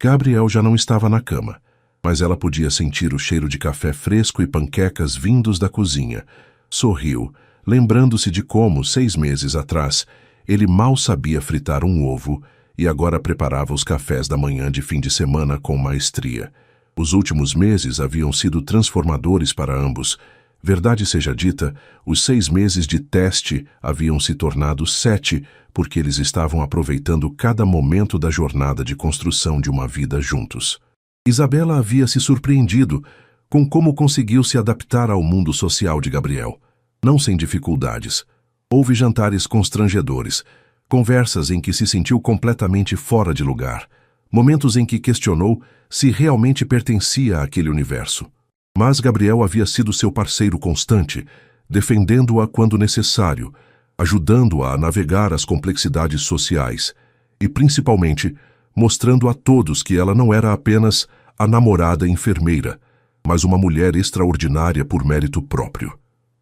Gabriel já não estava na cama, mas ela podia sentir o cheiro de café fresco e panquecas vindos da cozinha. Sorriu, lembrando-se de como, 6 meses atrás, ele mal sabia fritar um ovo e agora preparava os cafés da manhã de fim de semana com maestria. Os últimos meses haviam sido transformadores para ambos. Verdade seja dita, os 6 meses de teste haviam se tornado 7, porque eles estavam aproveitando cada momento da jornada de construção de uma vida juntos. Isabela havia se surpreendido com como conseguiu se adaptar ao mundo social de Gabriel. Não sem dificuldades. Houve jantares constrangedores, conversas em que se sentiu completamente fora de lugar, momentos em que questionou se realmente pertencia àquele universo. Mas Gabriel havia sido seu parceiro constante, defendendo-a quando necessário, ajudando-a a navegar as complexidades sociais e, principalmente, mostrando a todos que ela não era apenas a namorada enfermeira, mas uma mulher extraordinária por mérito próprio.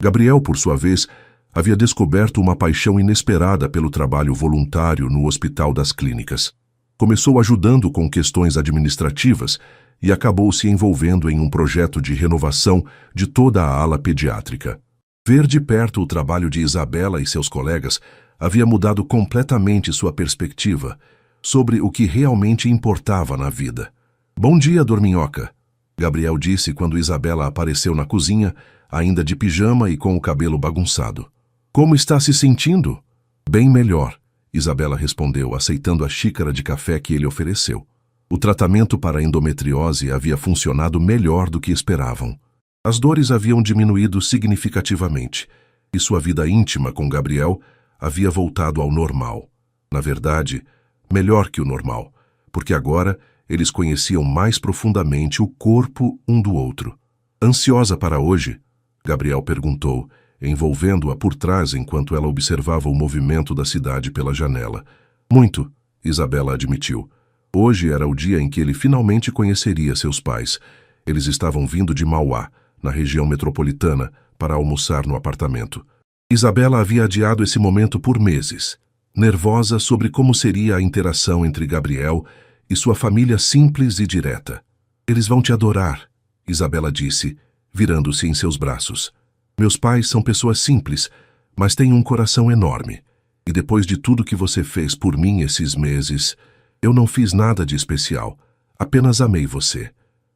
Gabriel, por sua vez, havia descoberto uma paixão inesperada pelo trabalho voluntário no Hospital das Clínicas. Começou ajudando com questões administrativas e acabou se envolvendo em um projeto de renovação de toda a ala pediátrica. Ver de perto o trabalho de Isabela e seus colegas havia mudado completamente sua perspectiva sobre o que realmente importava na vida. "Bom dia, dorminhoca", Gabriel disse quando Isabela apareceu na cozinha, ainda de pijama e com o cabelo bagunçado. "Como está se sentindo?" "Bem melhor", Isabela respondeu, aceitando a xícara de café que ele ofereceu. O tratamento para a endometriose havia funcionado melhor do que esperavam. As dores haviam diminuído significativamente, e sua vida íntima com Gabriel havia voltado ao normal. Na verdade, melhor que o normal, porque agora eles conheciam mais profundamente o corpo um do outro. "Ansiosa para hoje?", Gabriel perguntou, envolvendo-a por trás enquanto ela observava o movimento da cidade pela janela. "Muito", Isabela admitiu. Hoje era o dia em que ele finalmente conheceria seus pais. Eles estavam vindo de Mauá, na região metropolitana, para almoçar no apartamento. Isabela havia adiado esse momento por meses, nervosa sobre como seria a interação entre Gabriel e sua família simples e direta. "Eles vão te adorar", Isabela disse, virando-se em seus braços. "Meus pais são pessoas simples, mas têm um coração enorme. E depois de tudo que você fez por mim esses meses, eu não fiz nada de especial, apenas amei você.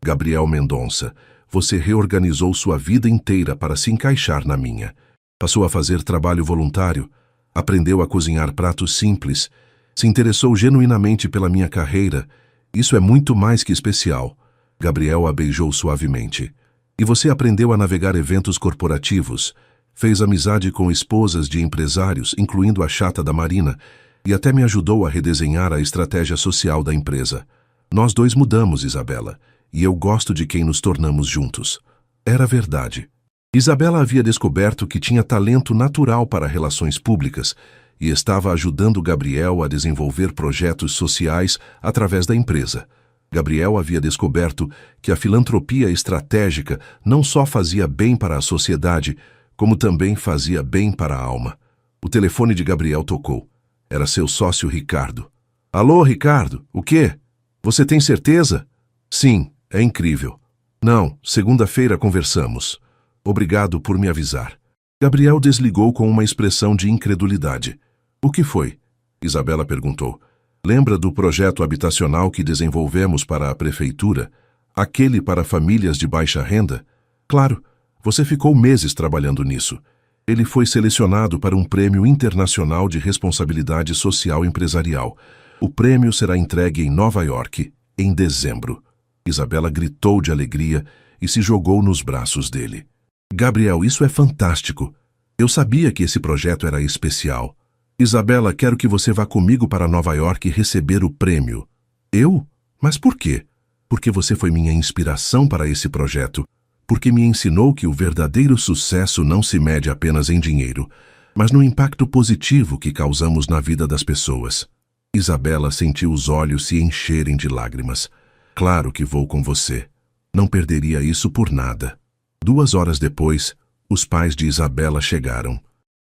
Gabriel Mendonça, você reorganizou sua vida inteira para se encaixar na minha. Passou a fazer trabalho voluntário, aprendeu a cozinhar pratos simples, se interessou genuinamente pela minha carreira. Isso é muito mais que especial." Gabriel a beijou suavemente. "E você aprendeu a navegar eventos corporativos, fez amizade com esposas de empresários, incluindo a chata da Marina, e até me ajudou a redesenhar a estratégia social da empresa. Nós dois mudamos, Isabela, e eu gosto de quem nos tornamos juntos." Era verdade. Isabela havia descoberto que tinha talento natural para relações públicas e estava ajudando Gabriel a desenvolver projetos sociais através da empresa. Gabriel havia descoberto que a filantropia estratégica não só fazia bem para a sociedade, como também fazia bem para a alma. O telefone de Gabriel tocou. Era seu sócio Ricardo. "Alô, Ricardo, o quê? Você tem certeza?" "Sim, é incrível." "Não, segunda-feira conversamos. Obrigado por me avisar." Gabriel desligou com uma expressão de incredulidade. "O que foi?" Isabela perguntou. Lembra do projeto habitacional que desenvolvemos para a prefeitura? Aquele para famílias de baixa renda? Claro, você ficou meses trabalhando nisso. Ele foi selecionado para um prêmio internacional de responsabilidade social empresarial. O prêmio será entregue em Nova York, em dezembro. Isabela gritou de alegria e se jogou nos braços dele. Gabriel, isso é fantástico. Eu sabia que esse projeto era especial. Isabela, quero que você vá comigo para Nova York receber o prêmio. Eu? Mas por quê? Porque você foi minha inspiração para esse projeto. Porque me ensinou que o verdadeiro sucesso não se mede apenas em dinheiro, mas no impacto positivo que causamos na vida das pessoas. Isabela sentiu os olhos se encherem de lágrimas. Claro que vou com você. Não perderia isso por nada. 2 horas depois, os pais de Isabela chegaram.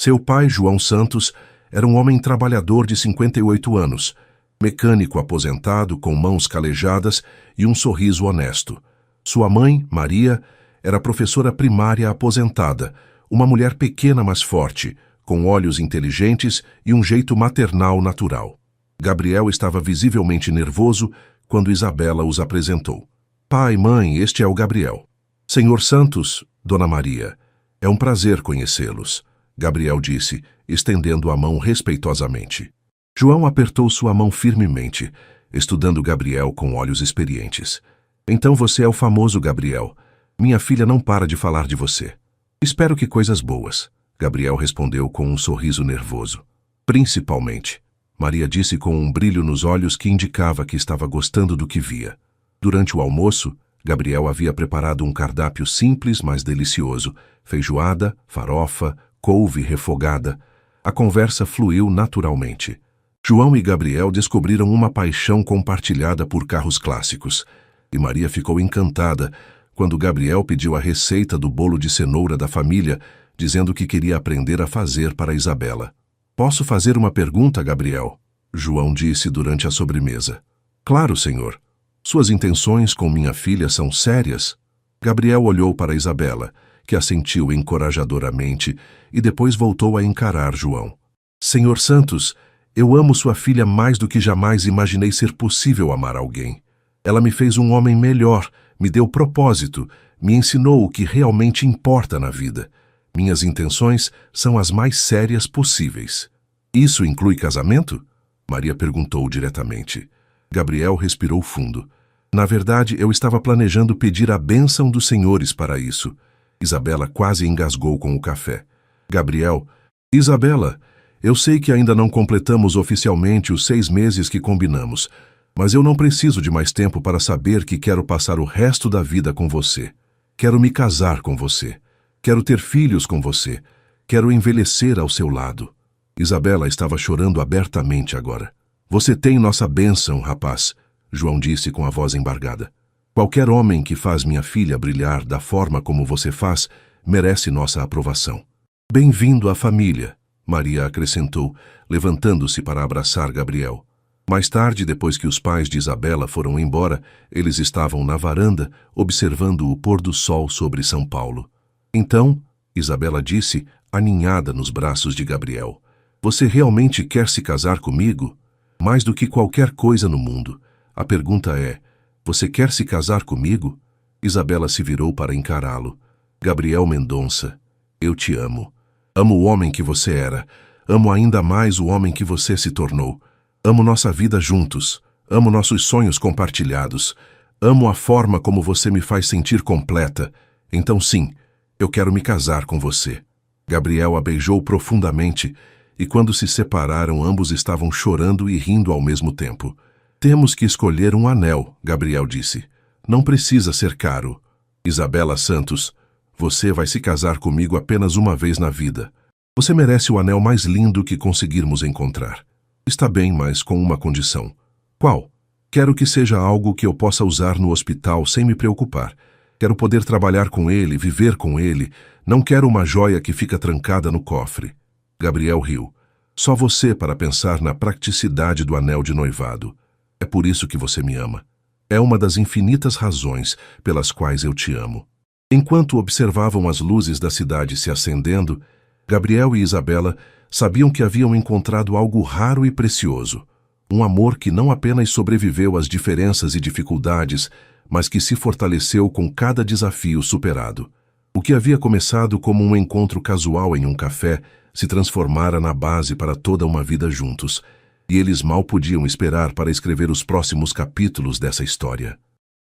Seu pai, João Santos, era um homem trabalhador de 58 anos, mecânico aposentado com mãos calejadas e um sorriso honesto. Sua mãe, Maria, era professora primária aposentada, uma mulher pequena mas forte, com olhos inteligentes e um jeito maternal natural. Gabriel estava visivelmente nervoso quando Isabela os apresentou. Pai, mãe, este é o Gabriel. Senhor Santos, Dona Maria, é um prazer conhecê-los, Gabriel disse, estendendo a mão respeitosamente. João apertou sua mão firmemente, estudando Gabriel com olhos experientes. Então você é o famoso Gabriel. Minha filha não para de falar de você. Espero que coisas boas, Gabriel respondeu com um sorriso nervoso. Principalmente, Maria disse com um brilho nos olhos que indicava que estava gostando do que via. Durante o almoço, Gabriel havia preparado um cardápio simples, mas delicioso. Feijoada, farofa, couve refogada. A conversa fluiu naturalmente. João e Gabriel descobriram uma paixão compartilhada por carros clássicos. E Maria ficou encantada quando Gabriel pediu a receita do bolo de cenoura da família, dizendo que queria aprender a fazer para Isabela. Posso fazer uma pergunta, Gabriel? João disse durante a sobremesa. Claro, senhor. Suas intenções com minha filha são sérias? Gabriel olhou para Isabela, que assentiu encorajadoramente, e depois voltou a encarar João. Senhor Santos, eu amo sua filha mais do que jamais imaginei ser possível amar alguém. Ela me fez um homem melhor, me deu propósito, me ensinou o que realmente importa na vida. Minhas intenções são as mais sérias possíveis. Isso inclui casamento? Maria perguntou diretamente. Gabriel respirou fundo. Na verdade, eu estava planejando pedir a bênção dos senhores para isso. Isabela quase engasgou com o café. Gabriel, Isabela, eu sei que ainda não completamos oficialmente os 6 meses que combinamos, mas eu não preciso de mais tempo para saber que quero passar o resto da vida com você. Quero me casar com você. Quero ter filhos com você. Quero envelhecer ao seu lado. Isabela estava chorando abertamente agora. Você tem nossa bênção, rapaz, João disse com a voz embargada. Qualquer homem que faz minha filha brilhar da forma como você faz, merece nossa aprovação. Bem-vindo à família, Maria acrescentou, levantando-se para abraçar Gabriel. Mais tarde, depois que os pais de Isabela foram embora, eles estavam na varanda, observando o pôr do sol sobre São Paulo. Então, Isabela disse, aninhada nos braços de Gabriel, você realmente quer se casar comigo? Mais do que qualquer coisa no mundo. A pergunta é, você quer se casar comigo? Isabela se virou para encará-lo. Gabriel Mendonça, eu te amo. Amo o homem que você era. Amo ainda mais o homem que você se tornou. Amo nossa vida juntos. Amo nossos sonhos compartilhados. Amo a forma como você me faz sentir completa. Então sim, eu quero me casar com você. Gabriel a beijou profundamente e quando se separaram ambos estavam chorando e rindo ao mesmo tempo. Temos que escolher um anel, Gabriel disse. Não precisa ser caro. Isabela Santos, você vai se casar comigo apenas uma vez na vida. Você merece o anel mais lindo que conseguirmos encontrar. Está bem, mas com uma condição. Qual? Quero que seja algo que eu possa usar no hospital sem me preocupar. Quero poder trabalhar com ele, viver com ele. Não quero uma joia que fica trancada no cofre. Gabriel riu. Só você para pensar na praticidade do anel de noivado. É por isso que você me ama. É uma das infinitas razões pelas quais eu te amo. Enquanto observavam as luzes da cidade se acendendo, Gabriel e Isabela sabiam que haviam encontrado algo raro e precioso, Um amor que não apenas sobreviveu às diferenças e dificuldades, mas que se fortaleceu com cada desafio superado. O que havia começado como um encontro casual em um café se transformara na base para toda uma vida juntos, e eles mal podiam esperar para escrever os próximos capítulos dessa história.